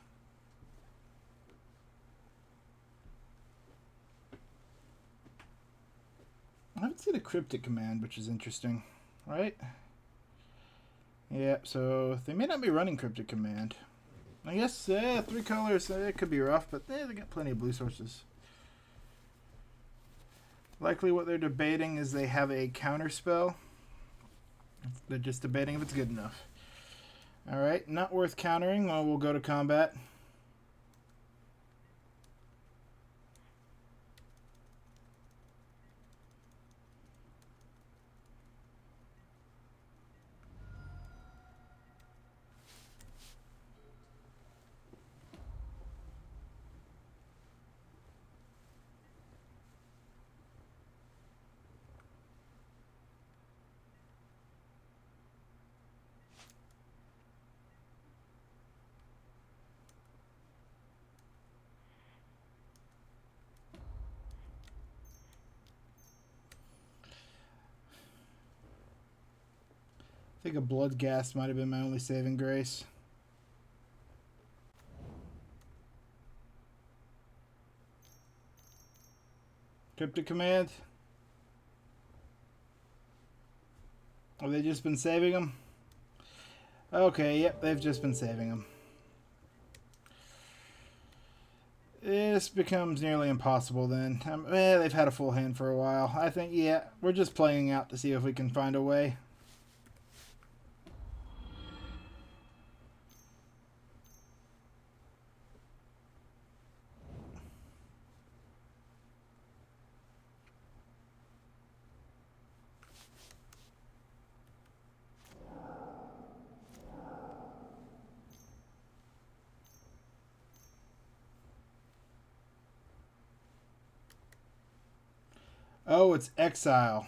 I haven't seen a cryptic command, which is interesting, right? Yeah, so they may not be running cryptic command. I guess 3 colors, it could be rough, but they got plenty of blue sources. Likely what they're debating is they have a counter spell. They're just debating if it's good enough. Alright, not worth countering. Well, we'll go to combat. I think a Bloodghast might have been my only saving grace. Cryptic command. Have they just been saving them? Okay, yep, they've just been saving them. This becomes nearly impossible then. They've had a full hand for a while. I think, yeah, we're just playing out to see if we can find a way. Oh, it's exile.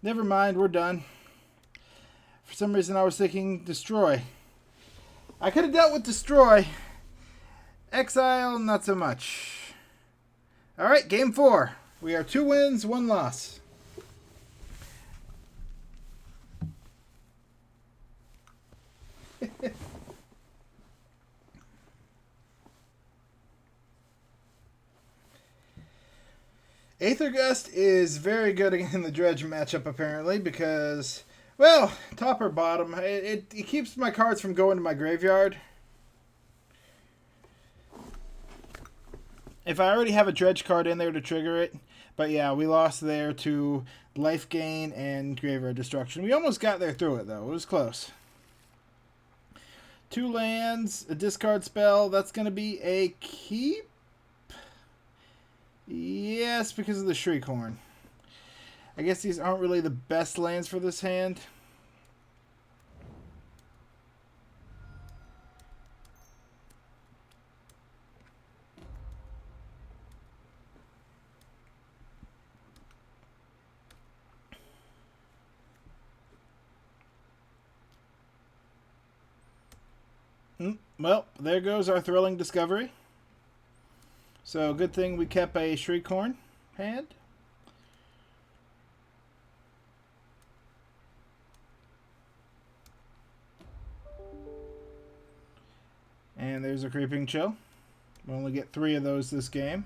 Never mind, we're done. For some reason I was thinking destroy. I could have dealt with destroy. Exile, not so much. Alright, game 4. We are 2 wins, 1 loss. Aethergust is very good in the Dredge matchup, apparently, because, well, top or bottom, it keeps my cards from going to my graveyard. If I already have a Dredge card in there to trigger it, but yeah, we lost there to life gain and graveyard destruction. We almost got there through it, though. It was close. 2 lands, a discard spell. That's going to be a keep? Yes, because of the Shriekhorn. I guess these aren't really the best lands for this hand. Well, there goes our thrilling discovery. So, good thing we kept a Shriekhorn hand. And there's a Creeping Chill. We only get 3 of those this game.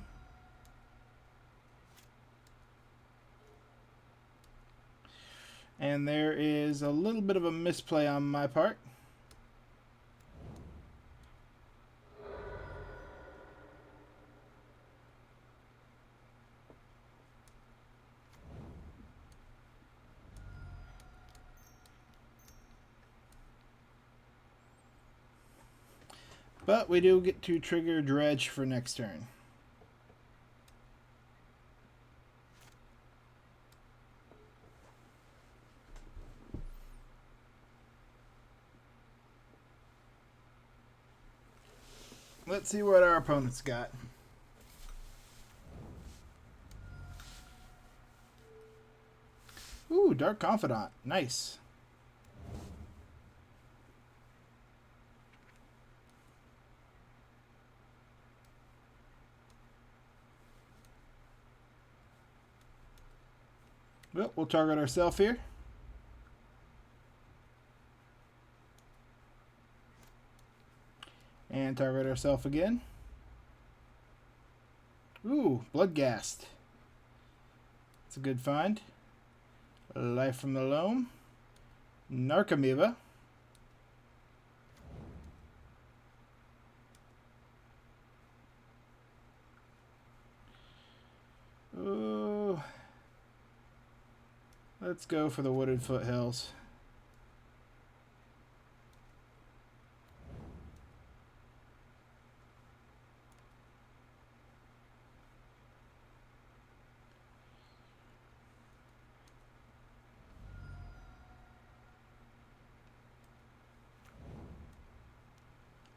And there is a little bit of a misplay on my part. But we do get to trigger Dredge for next turn. Let's see what our opponent's got. Ooh, Dark Confidant. Nice. Well, we'll target ourselves here. And target ourselves again. Ooh, Bloodghast. It's a good find. Life from the Loam. Narcomoeba. Ooh. Let's go for the Wooded Foothills.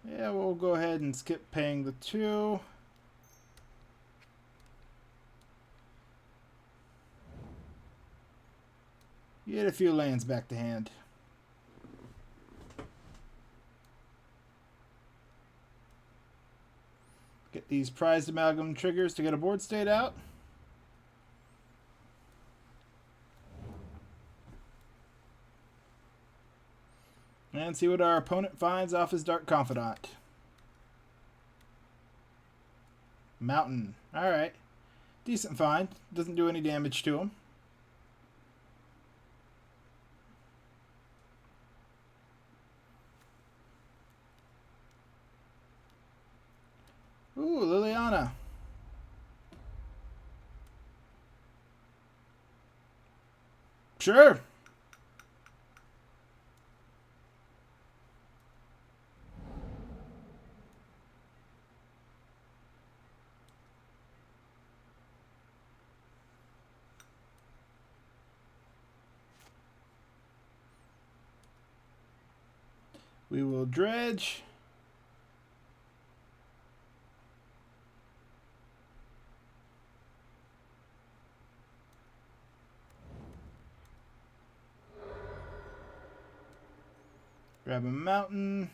Yeah, we'll go ahead and skip paying the 2. Get a few lands back to hand. Get these prized amalgam triggers to get a board state out. And see what our opponent finds off his Dark Confidant. Mountain. Alright. Decent find. Doesn't do any damage to him. Ooh, Liliana. Sure. We will dredge. Grab a mountain.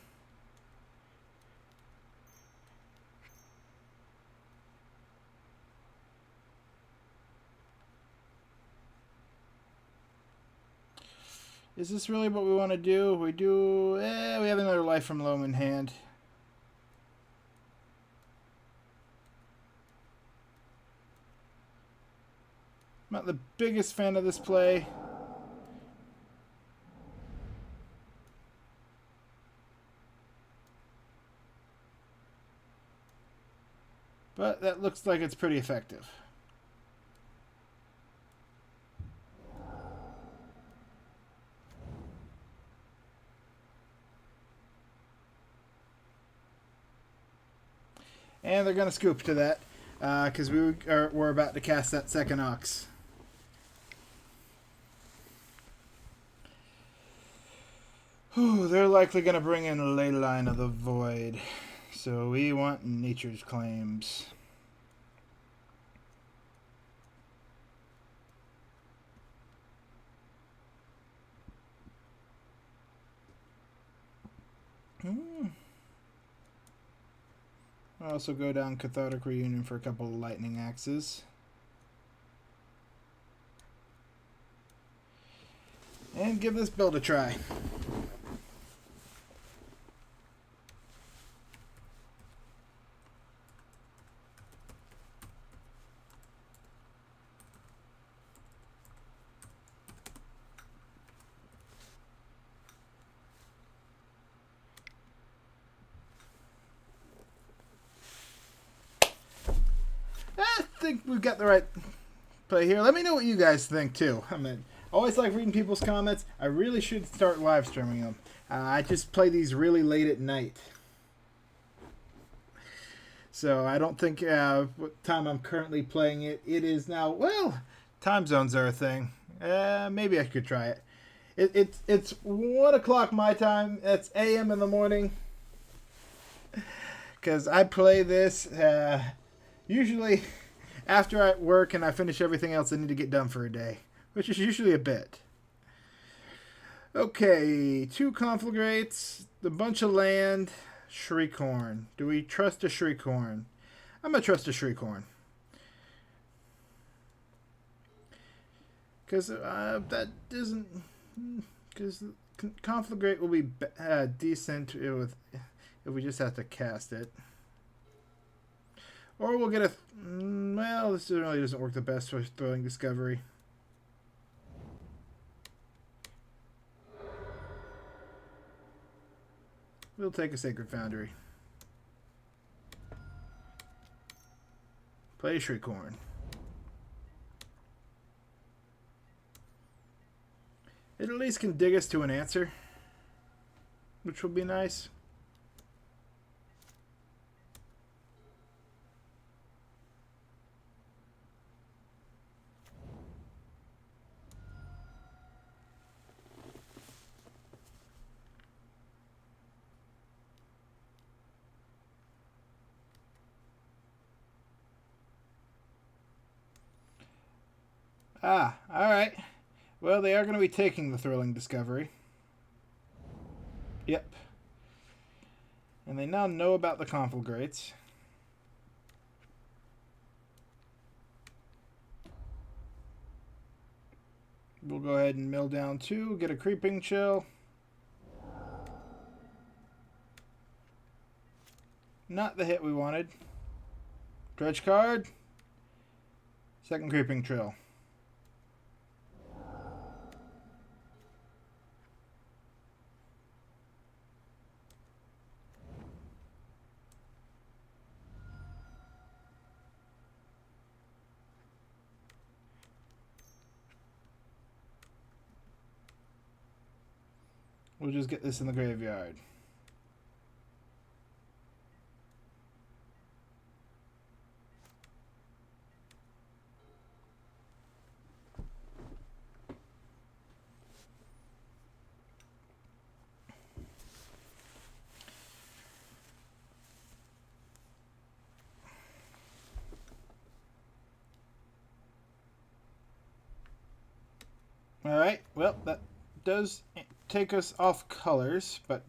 Is this really what we want to do? We have another life from Loam in hand. I'm not the biggest fan of this play. But that looks like it's pretty effective. And they're going to scoop to that because we're about to cast that second Ox. Whew, they're likely going to bring in a Leyline of the Void. So we want Nature's Claims. I'll also go down Cathartic Reunion for a couple of Lightning Axes. And give this build a try. I think we've got the right play here. Let me know what you guys think too. I mean, I always like reading people's comments. I really should start live streaming them. I just play these really late at night. So I don't think what time I'm currently playing it. It is now, well, time zones are a thing. Maybe I could try it. It's 1 o'clock my time. That's a.m. in the morning. Because I play this usually after I work and I finish everything else I need to get done for a day, which is usually a bit. Okay, 2 Conflagrates, a bunch of land, Shriekhorn. Do we trust a Shriekhorn? I'm going to trust a Shriekhorn. Because that doesn't... Because Conflagrate will be decent if we just have to cast it. Or we'll get a... well, this really doesn't work the best for Thrilling Discovery. We'll take a Sacred Foundry. Play Shriekhorn. It at least can dig us to an answer, which will be nice. Ah, alright. Well, they are going to be taking the Thrilling Discovery. Yep. And they now know about the Conflagrates. We'll go ahead and mill down 2, get a Creeping Chill. Not the hit we wanted. Dredge card. Second Creeping Chill. We'll just get this in the graveyard. All right. Well, that does take us off colors, but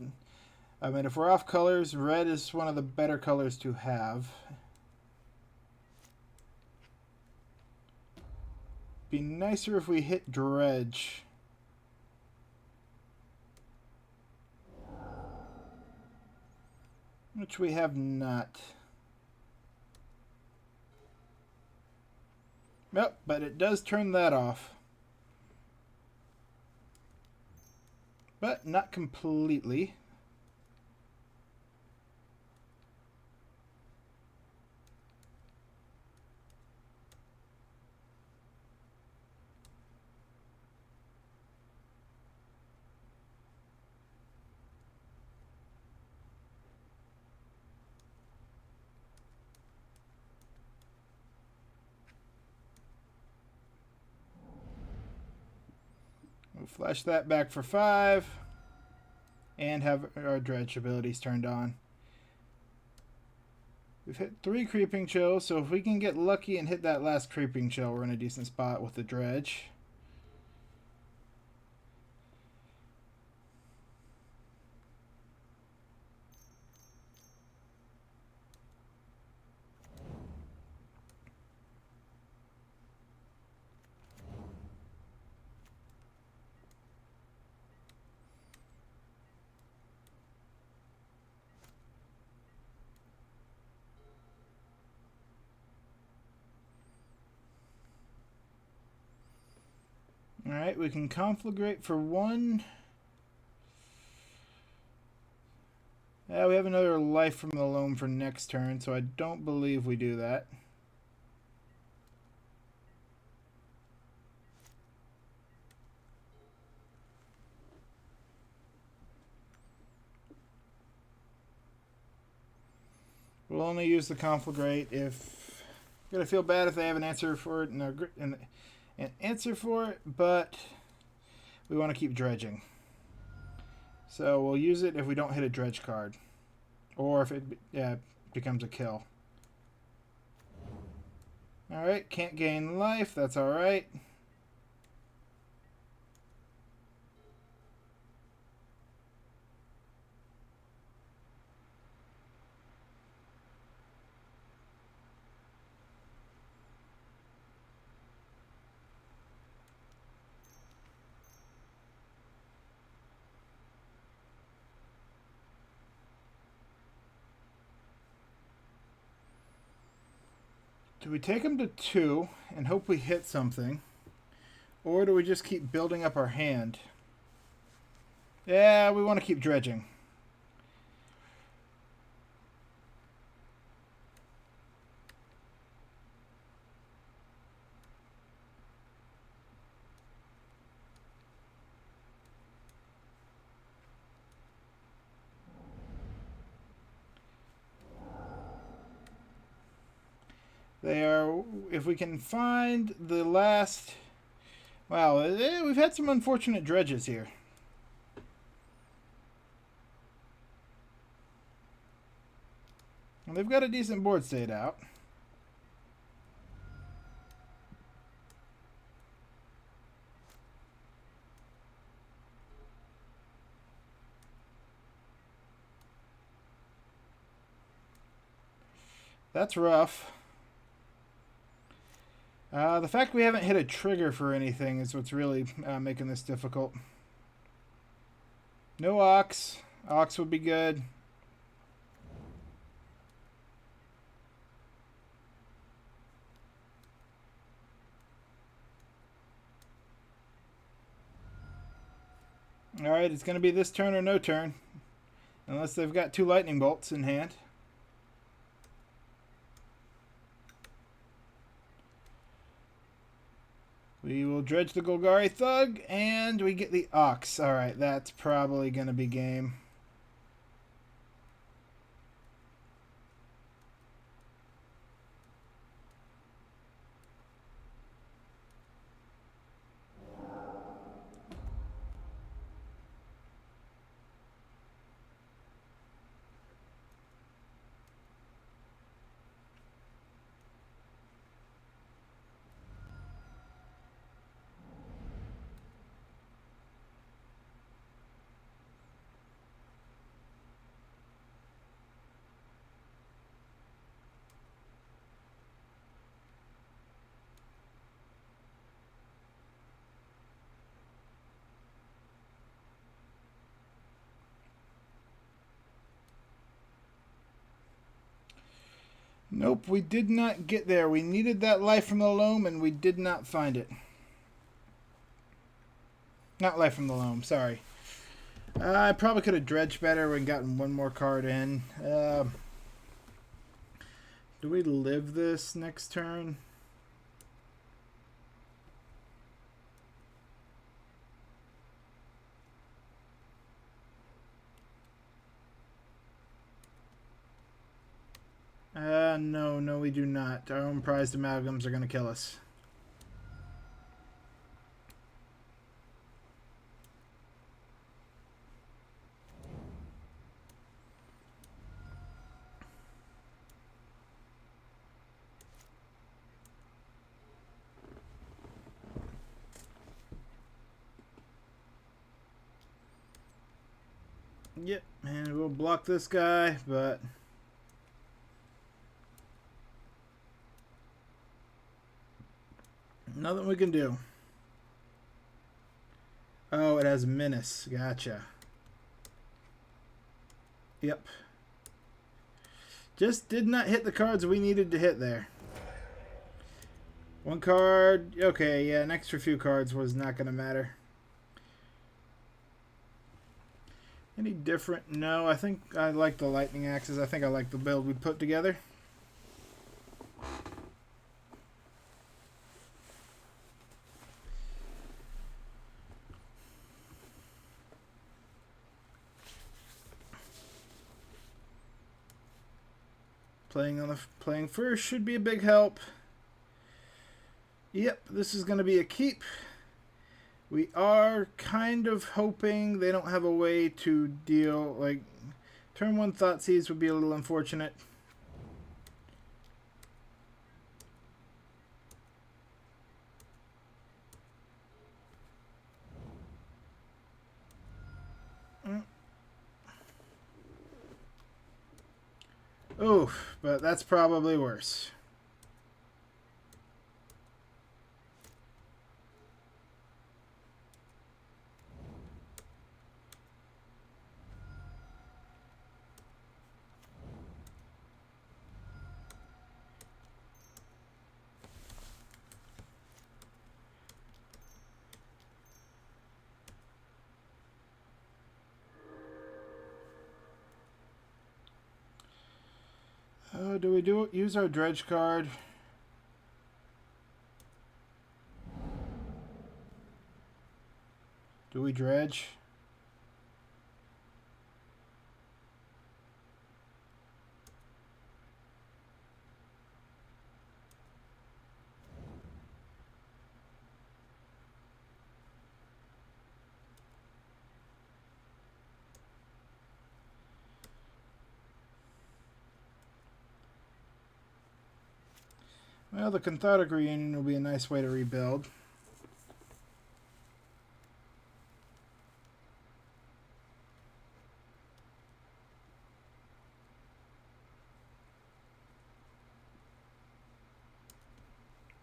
I mean, if we're off colors, red is one of the better colors to have. Be nicer if we hit Dredge. Which we have not. Yep, but it does turn that off. But not completely. We'll flash that back for 5. And have our Dredge abilities turned on. We've hit 3 Creeping Chill, so if we can get lucky and hit that last Creeping Chill, we're in a decent spot with the Dredge. Alright, we can Conflagrate for 1. Yeah, we have another life from the Loam for next turn, so I don't believe we do that. We'll only use the Conflagrate if... I'm going to feel bad if they have an answer for it and an answer for it, but we want to keep dredging. So we'll use it if we don't hit a dredge card. Or if it becomes a kill. Alright, can't gain life, that's alright. Do we take them to 2 and hope we hit something? Or do we just keep building up our hand? Yeah, we want to keep dredging. They are, if we can find the last, wow, we've had some unfortunate dredges here. And they've got a decent board state out. That's rough. The fact we haven't hit a trigger for anything is what's really making this difficult. No Ox. Ox would be good. Alright, it's going to be this turn or no turn. Unless they've got 2 lightning bolts in hand. We will dredge the Golgari Thug, and we get the Ox. Alright, that's probably going to be game. Nope, we did not get there. We needed that life from the Loam, and we did not find it. Not life from the Loam, sorry. I probably could have dredged better and gotten one more card in. Do we live this next turn? No, we do not. Our own prized amalgams are going to kill us. Yep, and we'll block this guy, but... nothing we can do. Oh, it has Menace. Gotcha. Yep. Just did not hit the cards we needed to hit there. One card. Okay, yeah, an extra few cards was not going to matter. Any different? No, I think I like the lightning axes. I think I like the build we put together. Playing first should be a big help. Yep, this is going to be a keep. We are kind of hoping they don't have a way to deal, like, turn 1 Thoughtseize would be a little unfortunate. Oof, but that's probably worse. Do we use our dredge card? Do we dredge? Well, the Cathartic reunion will be a nice way to rebuild.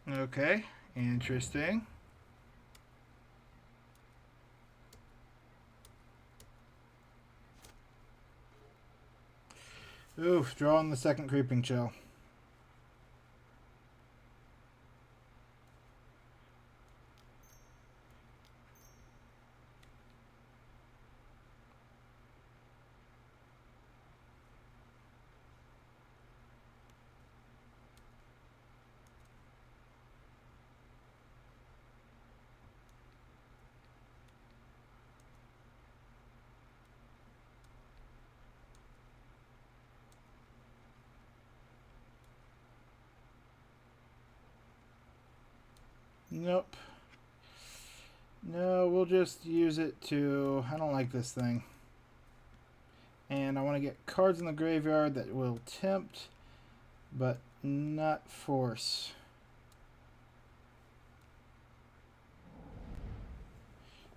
Okay, interesting. Oof, drawing the second Creeping Chill. Nope. No, we'll just use it to... I don't like this thing. And I want to get cards in the graveyard that will tempt, but not force.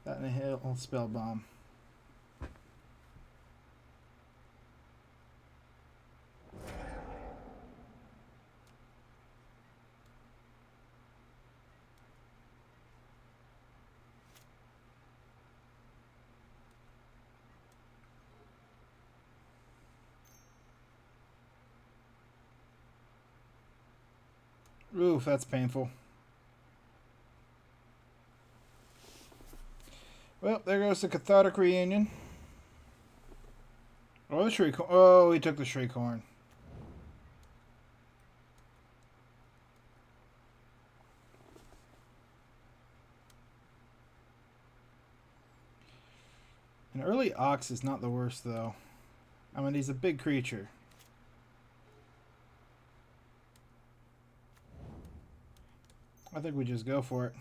That and a hill spell bomb. Oof, that's painful. Well, there goes the Cathartic reunion. Oh, the Shriekhorn. Oh, he took the Shriekhorn. An early Ox is not the worst, though. I mean, he's a big creature. I think we just go for it.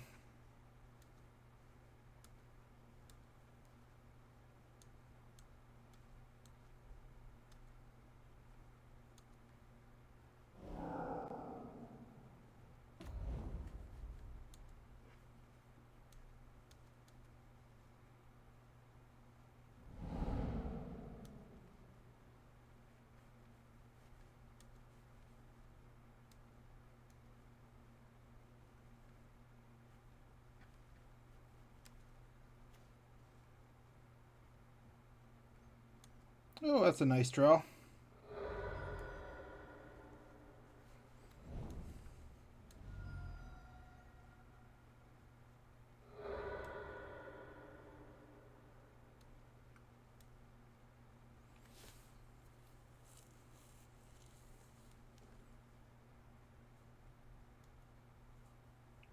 Oh, that's a nice draw.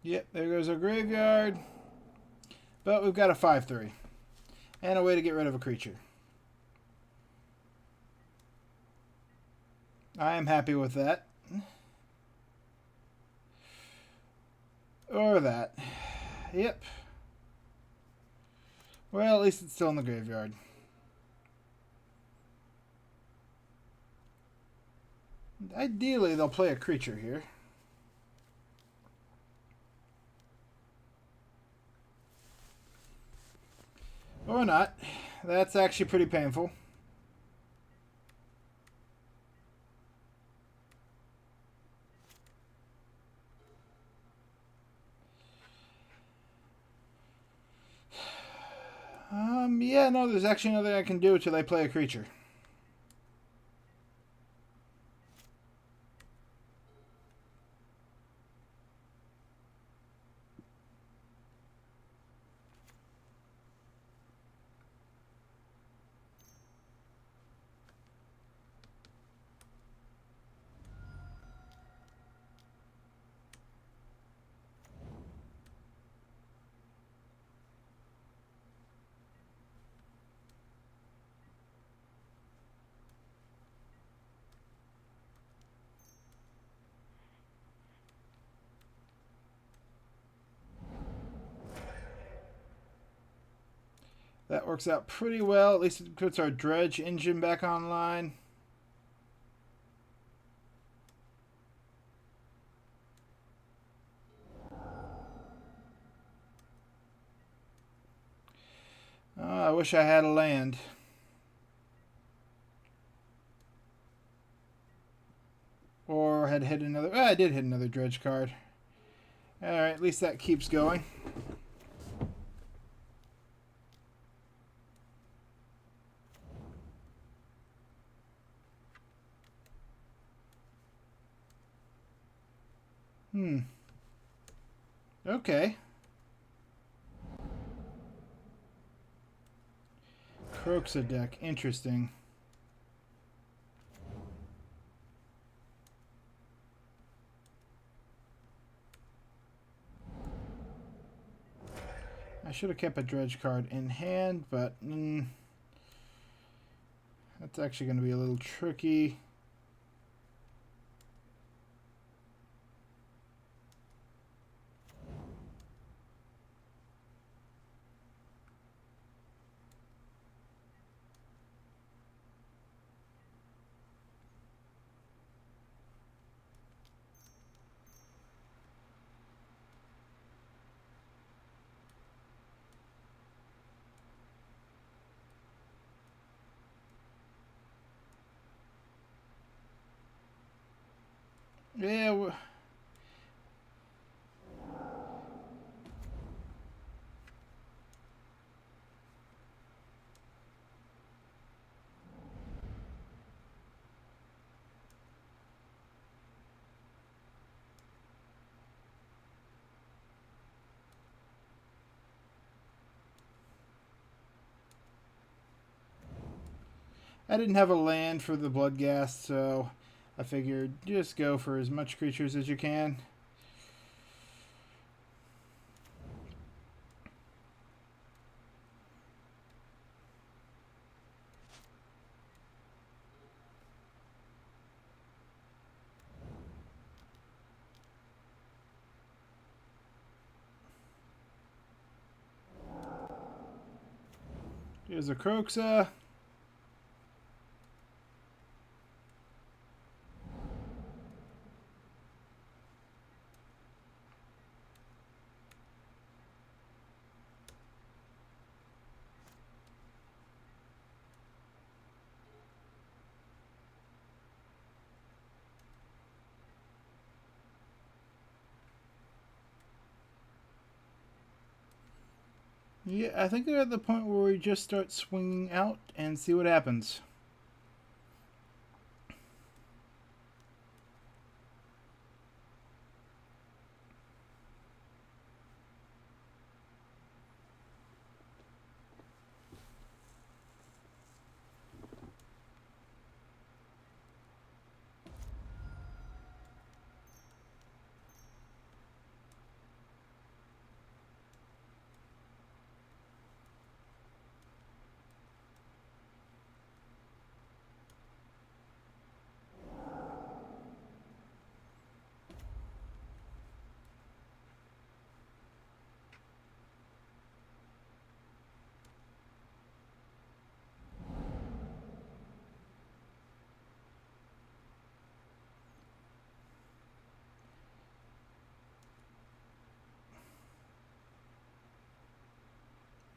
Yep, there goes our graveyard. But we've got a 5/3. And a way to get rid of a creature. I am happy with that. Or that. Yep. Well, at least it's still in the graveyard. Ideally, they'll play a creature here. Or not. That's actually pretty painful. Yeah, no, there's actually nothing I can do until they play a creature. That works out pretty well. At least it puts our Dredge engine back online. Oh, I wish I had a land. Or had hit another... I did hit another Dredge card. Alright, at least that keeps going. Okay. Croaksa deck. Interesting. I should have kept a Dredge card in hand, but that's actually going to be a little tricky. Yeah. I didn't have a land for the Bloodghast, so I figured just go for as much creatures as you can. Here's a Croxa. Yeah, I think they're at the point where we just start swinging out and see what happens.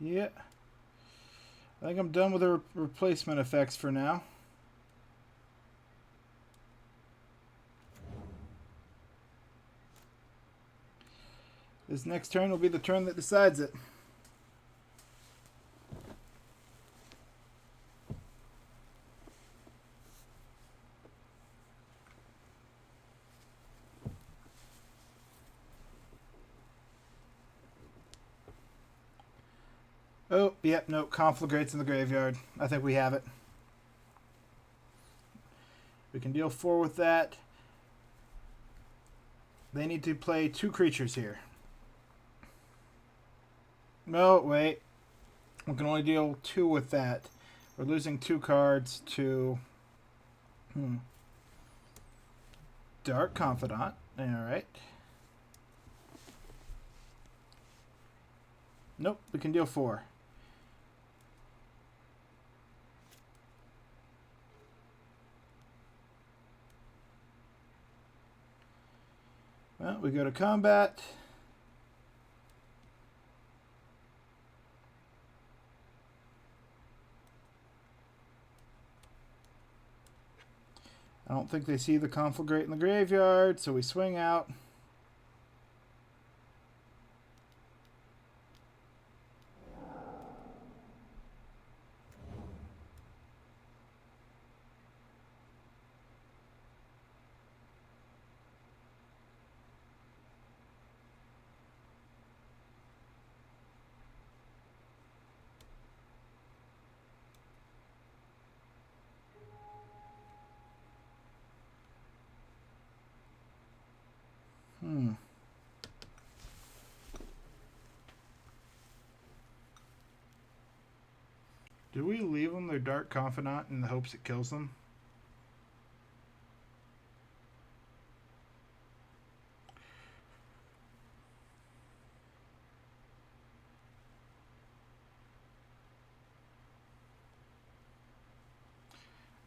Yeah. I think I'm done with the replacement effects for now. This next turn will be the turn that decides it. Oh, yep, no, Conflagrate's in the graveyard. I think we have it. We can deal 4 with that. They need to play 2 creatures here. No, wait. We can only deal 2 with that. We're losing 2 cards to... Dark Confidant. Alright. Nope, we can deal 4. Well, we go to combat. I don't think they see the Conflagrate in the graveyard, so we swing out. Do we leave them their Dark Confidant in the hopes it kills them?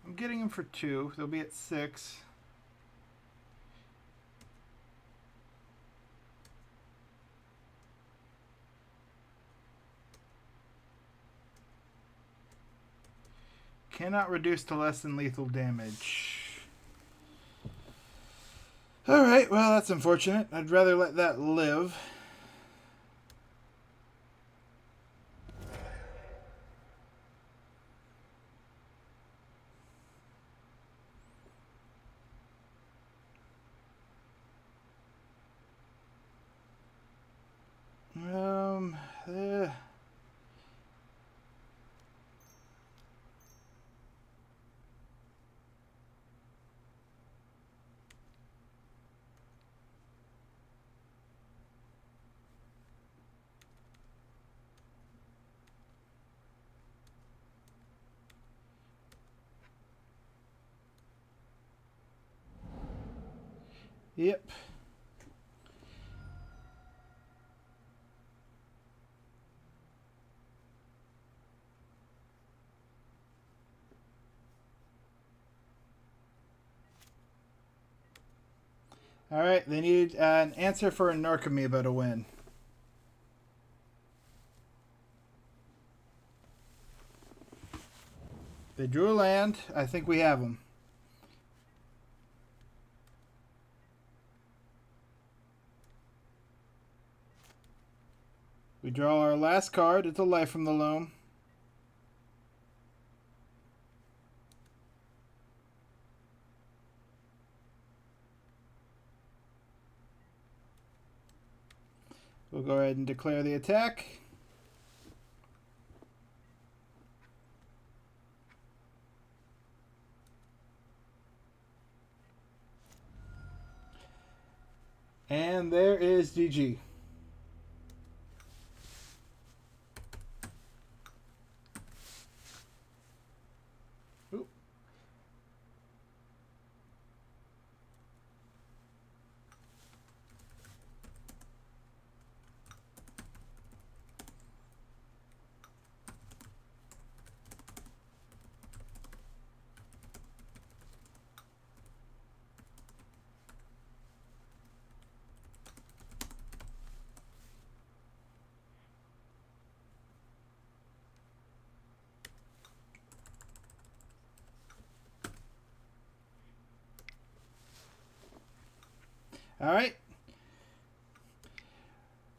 I'm getting them for 2. They'll be at 6. Cannot reduce to less than lethal damage. Alright, well, that's unfortunate. I'd rather let that live. Yep. All right, they need an answer for a Narcomoeba to win. They drew a land. I think we have them. We draw our last card. It's a life from the Loam. We'll go ahead and declare the attack. And there is GG. Ooh. All right.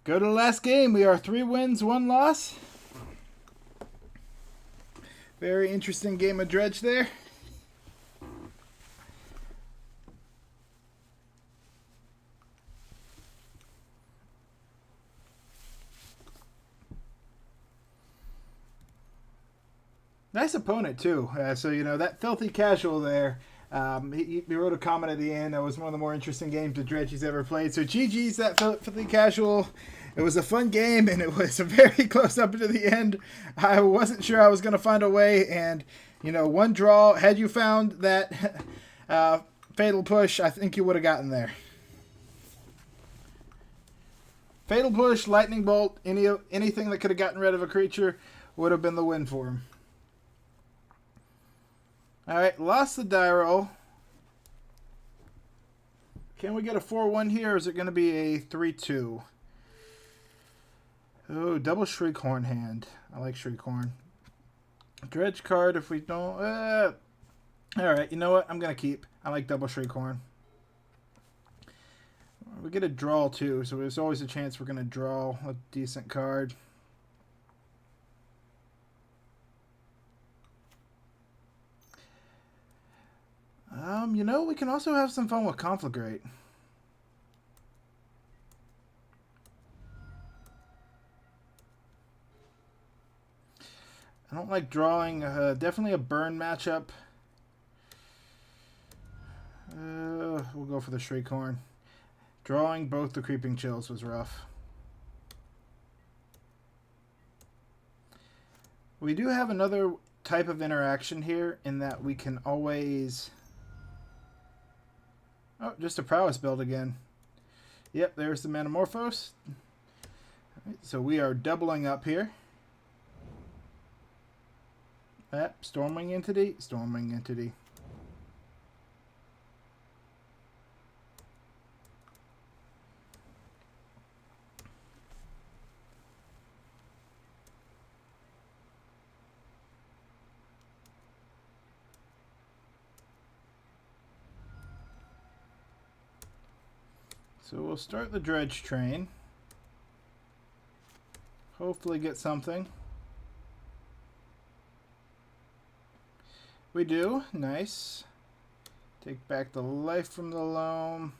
Go to the last game. We are 3 wins, 1 loss. Very interesting game of Dredge there. Nice opponent, too. So, you know, that filthy casual there. He wrote a comment at the end. That was one of the more interesting games that Dredge he's ever played. So GG's that filthy casual. It was a fun game, and it was very close up to the end. I wasn't sure I was going to find a way, and, you know, one draw. Had you found that Fatal Push, I think you would have gotten there. Fatal Push, Lightning Bolt, anything that could have gotten rid of a creature would have been the win for him. Alright, lost the die roll. Can we get a 4-1 here, or is it going to be a 3-2? Oh, double Shriekhorn hand. I like Shriekhorn. Dredge card if we don't... Alright, you know what? I'm going to keep. I like double Shriekhorn. We get a draw, too, so there's always a chance we're going to draw a decent card. You know, we can also have some fun with Conflagrate. I don't like drawing. Definitely a burn matchup. We'll go for the Shriekhorn. Drawing both the Creeping Chills was rough. We do have another type of interaction here in that we can always... Oh, just a prowess build again. Yep, there's the Metamorphose. Right, so we are doubling up here. Yep, Stormwing Entity, Stormwing Entity. So we'll start the Dredge train. Hopefully get something. We do. Nice. Take back the life from the Loam.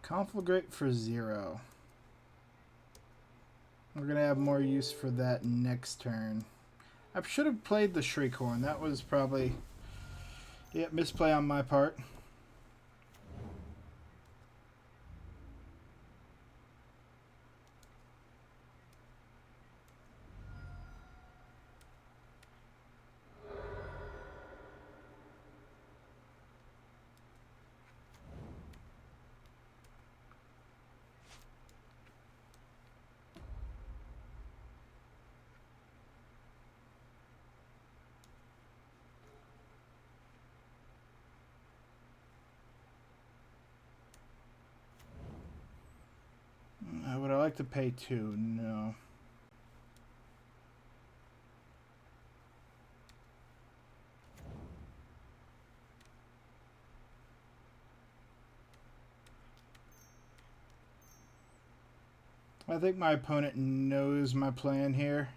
Conflagrate for 0. We're going to have more use for that next turn. I should have played the Shriekhorn. That was probably... Yeah, misplay on my part. like to pay 2? No. I think my opponent knows my plan here.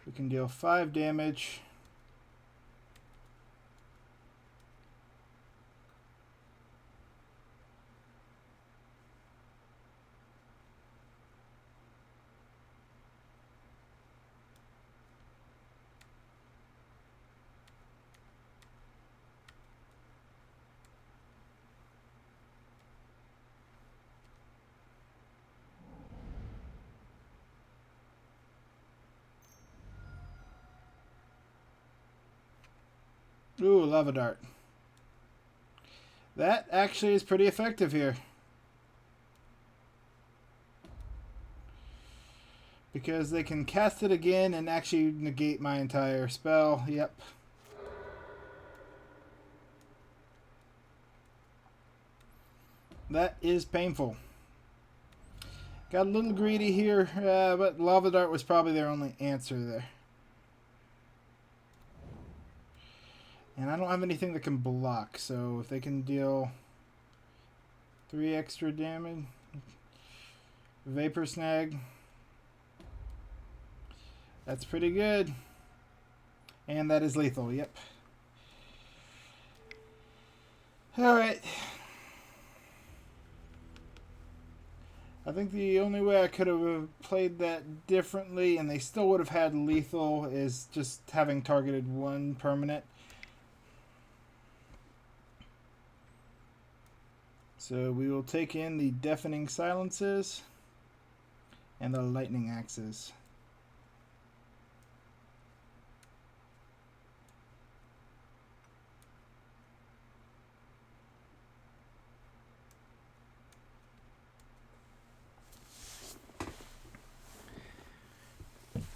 We can deal 5 damage. Ooh, Lava Dart. That actually is pretty effective here. Because they can cast it again and actually negate my entire spell. Yep. That is painful. Got a little greedy here, but Lava Dart was probably their only answer there. And I don't have anything that can block, so if they can deal 3 extra damage, Vapor Snag, that's pretty good. And that is lethal, yep. Alright. I think the only way I could have played that differently, and they still would have had lethal, is just having targeted 1 permanent. So we will take in the Deafening Silences and the Lightning Axes.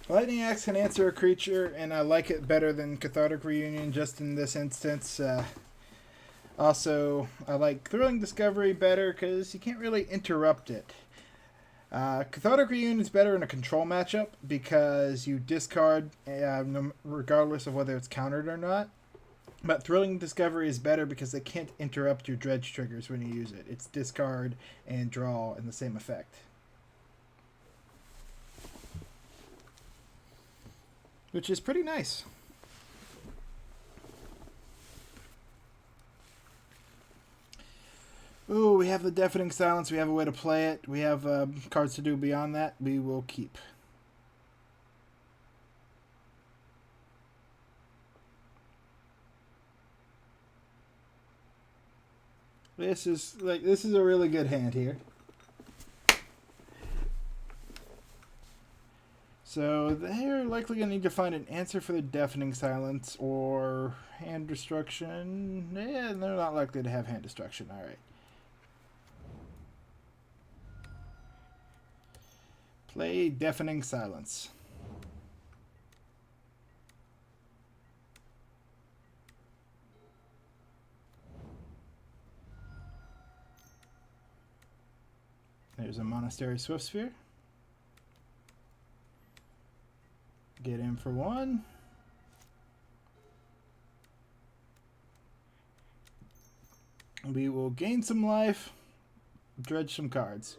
Lightning Axe can answer a creature, and I like it better than Cathartic Reunion just in this instance. Also, I like Thrilling Discovery better because you can't really interrupt it. Cathartic Reunion is better in a control matchup because you discard regardless of whether it's countered or not. But Thrilling Discovery is better because they can't interrupt your dredge triggers when you use it. It's discard and draw in the same effect. Which is pretty nice. Ooh, we have the Deafening Silence. We have a way to play it. We have cards to do beyond that. We will keep. This is a really good hand here. So they're likely going to need to find an answer for the Deafening Silence or hand destruction. Yeah, they're not likely to have hand destruction. All right. Play Deafening Silence. There's a Monastery Swiftsphere. Get in for 1. We will gain some life, dredge some cards.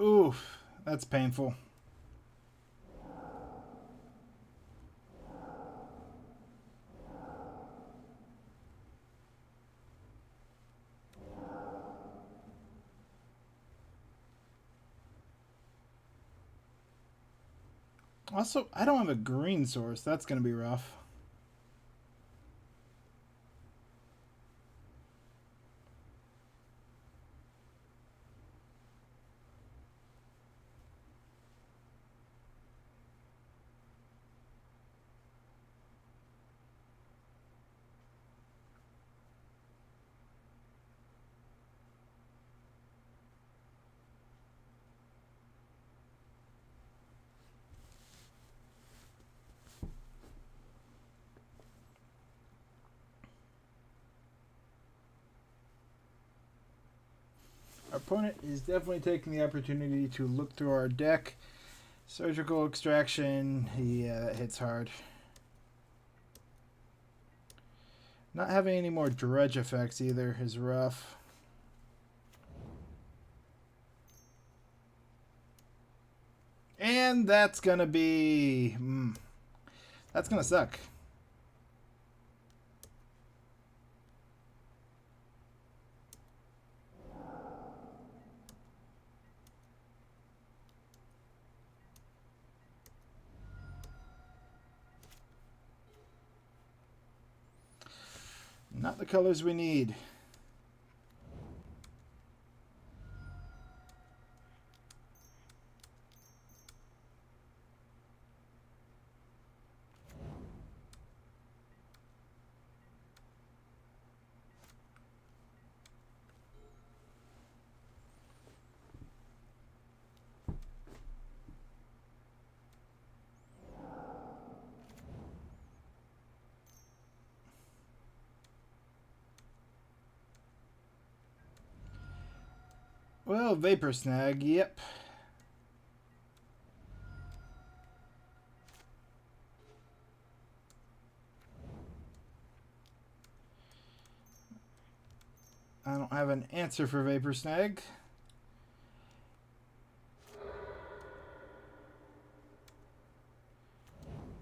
Oof, that's painful. Also, I don't have a green source. That's going to be rough. opponent is definitely taking the opportunity to look through our deck. Surgical Extraction, yeah, that hits hard. Not having any more Dredge effects either is rough. And that's gonna be... that's gonna suck. Not the colors we need. Well, Vapor Snag, yep. I don't have an answer for Vapor Snag.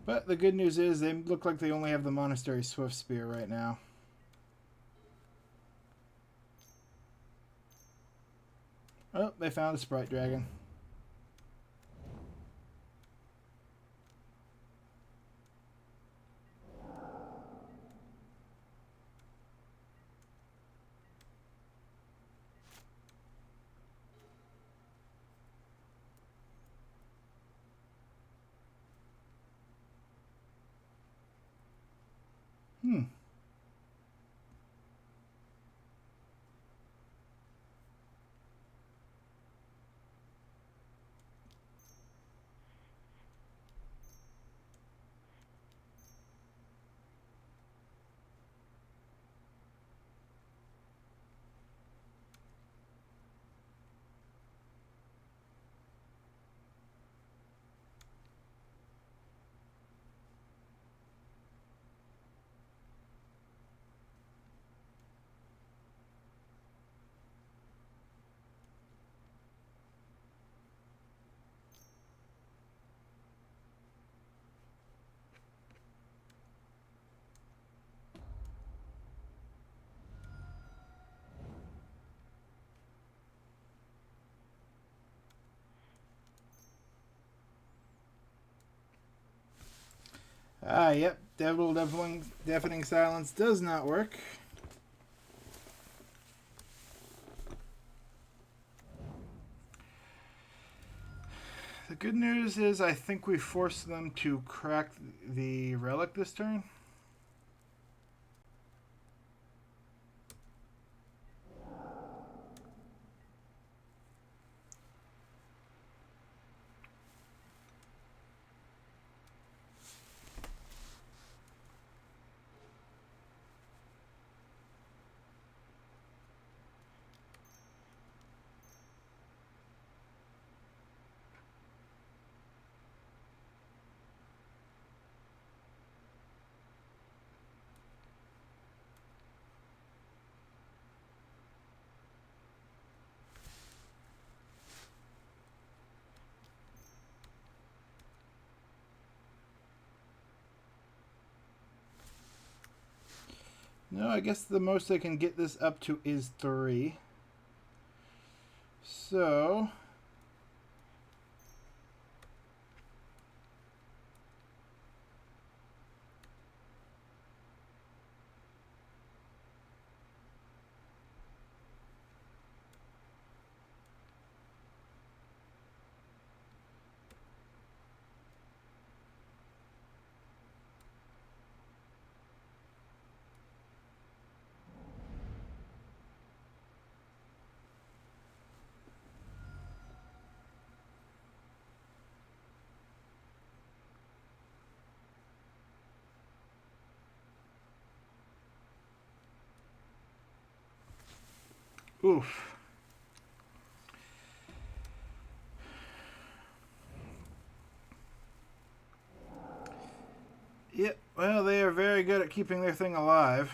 But the good news is they look like they only have the Monastery Swift Spear right now. Oh, they found a Sprite Dragon. Ah, yep. Deafening Silence does not work. The good news is I think we forced them to crack the Relic this turn. No, I guess the most they can get this up to is 3. So... oof. Yep, well, they are very good at keeping their thing alive.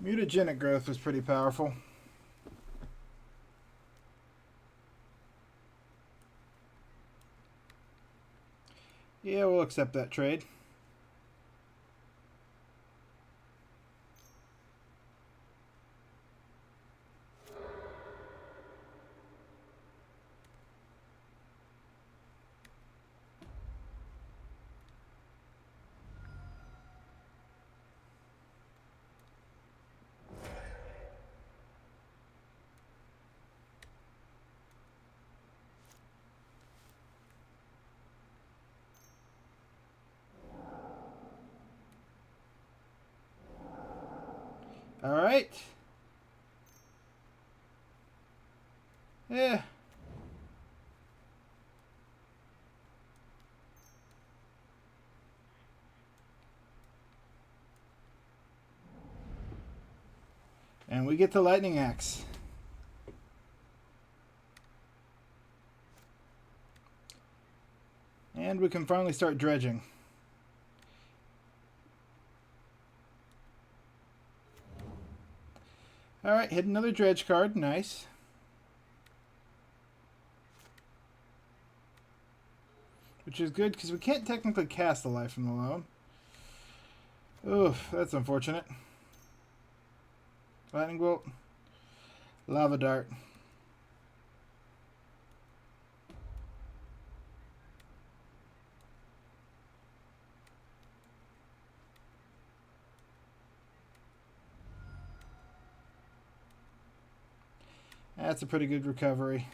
Mutagenic growth was pretty powerful. Yeah, we'll accept that trade. All right. Yeah. And we get the Lightning Axe. And we can finally start dredging. Alright, hit another dredge card. Nice. Which is good because we can't technically cast the Life from the Loam. Oof, that's unfortunate. Lightning Bolt. Lava Dart. That's a pretty good recovery.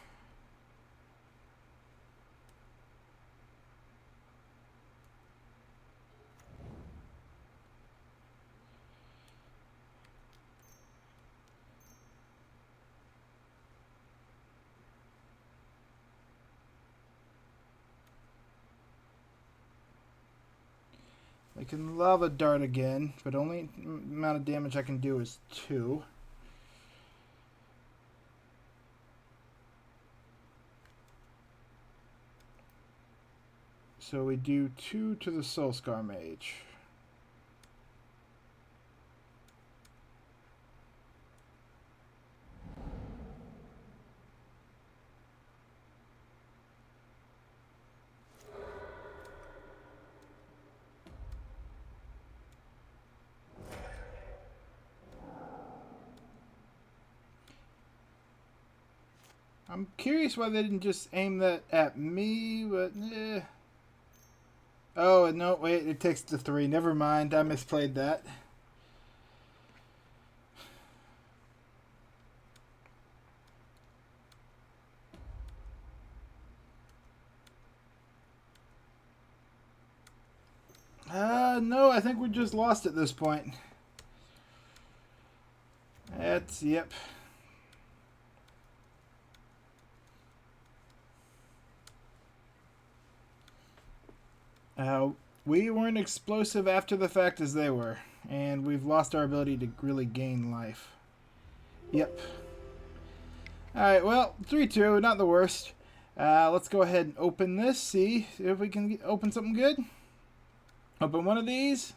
I can Lava Dart again, but only amount of damage I can do is 2. So we do 2 to the Soulscar Mage. I'm curious why they didn't just aim that at me, but eh. Oh, no, wait, it takes the 3. Never mind, I misplayed that. No, I think we just lost at this point. That's, yep. We weren't explosive after the fact as they were, and we've lost our ability to really gain life. Yep. Alright, well, 3-2, not the worst. Let's go ahead and open this, see if we can open something good. Open one of these.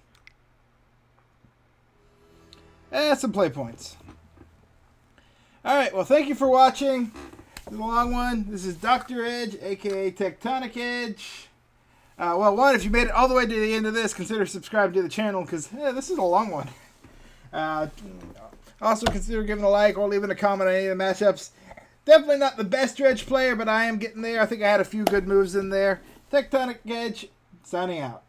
Some play points. Alright, well, thank you for watching. This is a long one. This is Dr. Edge, aka Tectonic Edge. Well, one, if you made it all the way to the end of this, consider subscribing to the channel, because this is a long one. Also, consider giving a like or leaving a comment on any of the matchups. Definitely not the best Dredge player, but I am getting there. I think I had a few good moves in there. Tectonic Edge, signing out.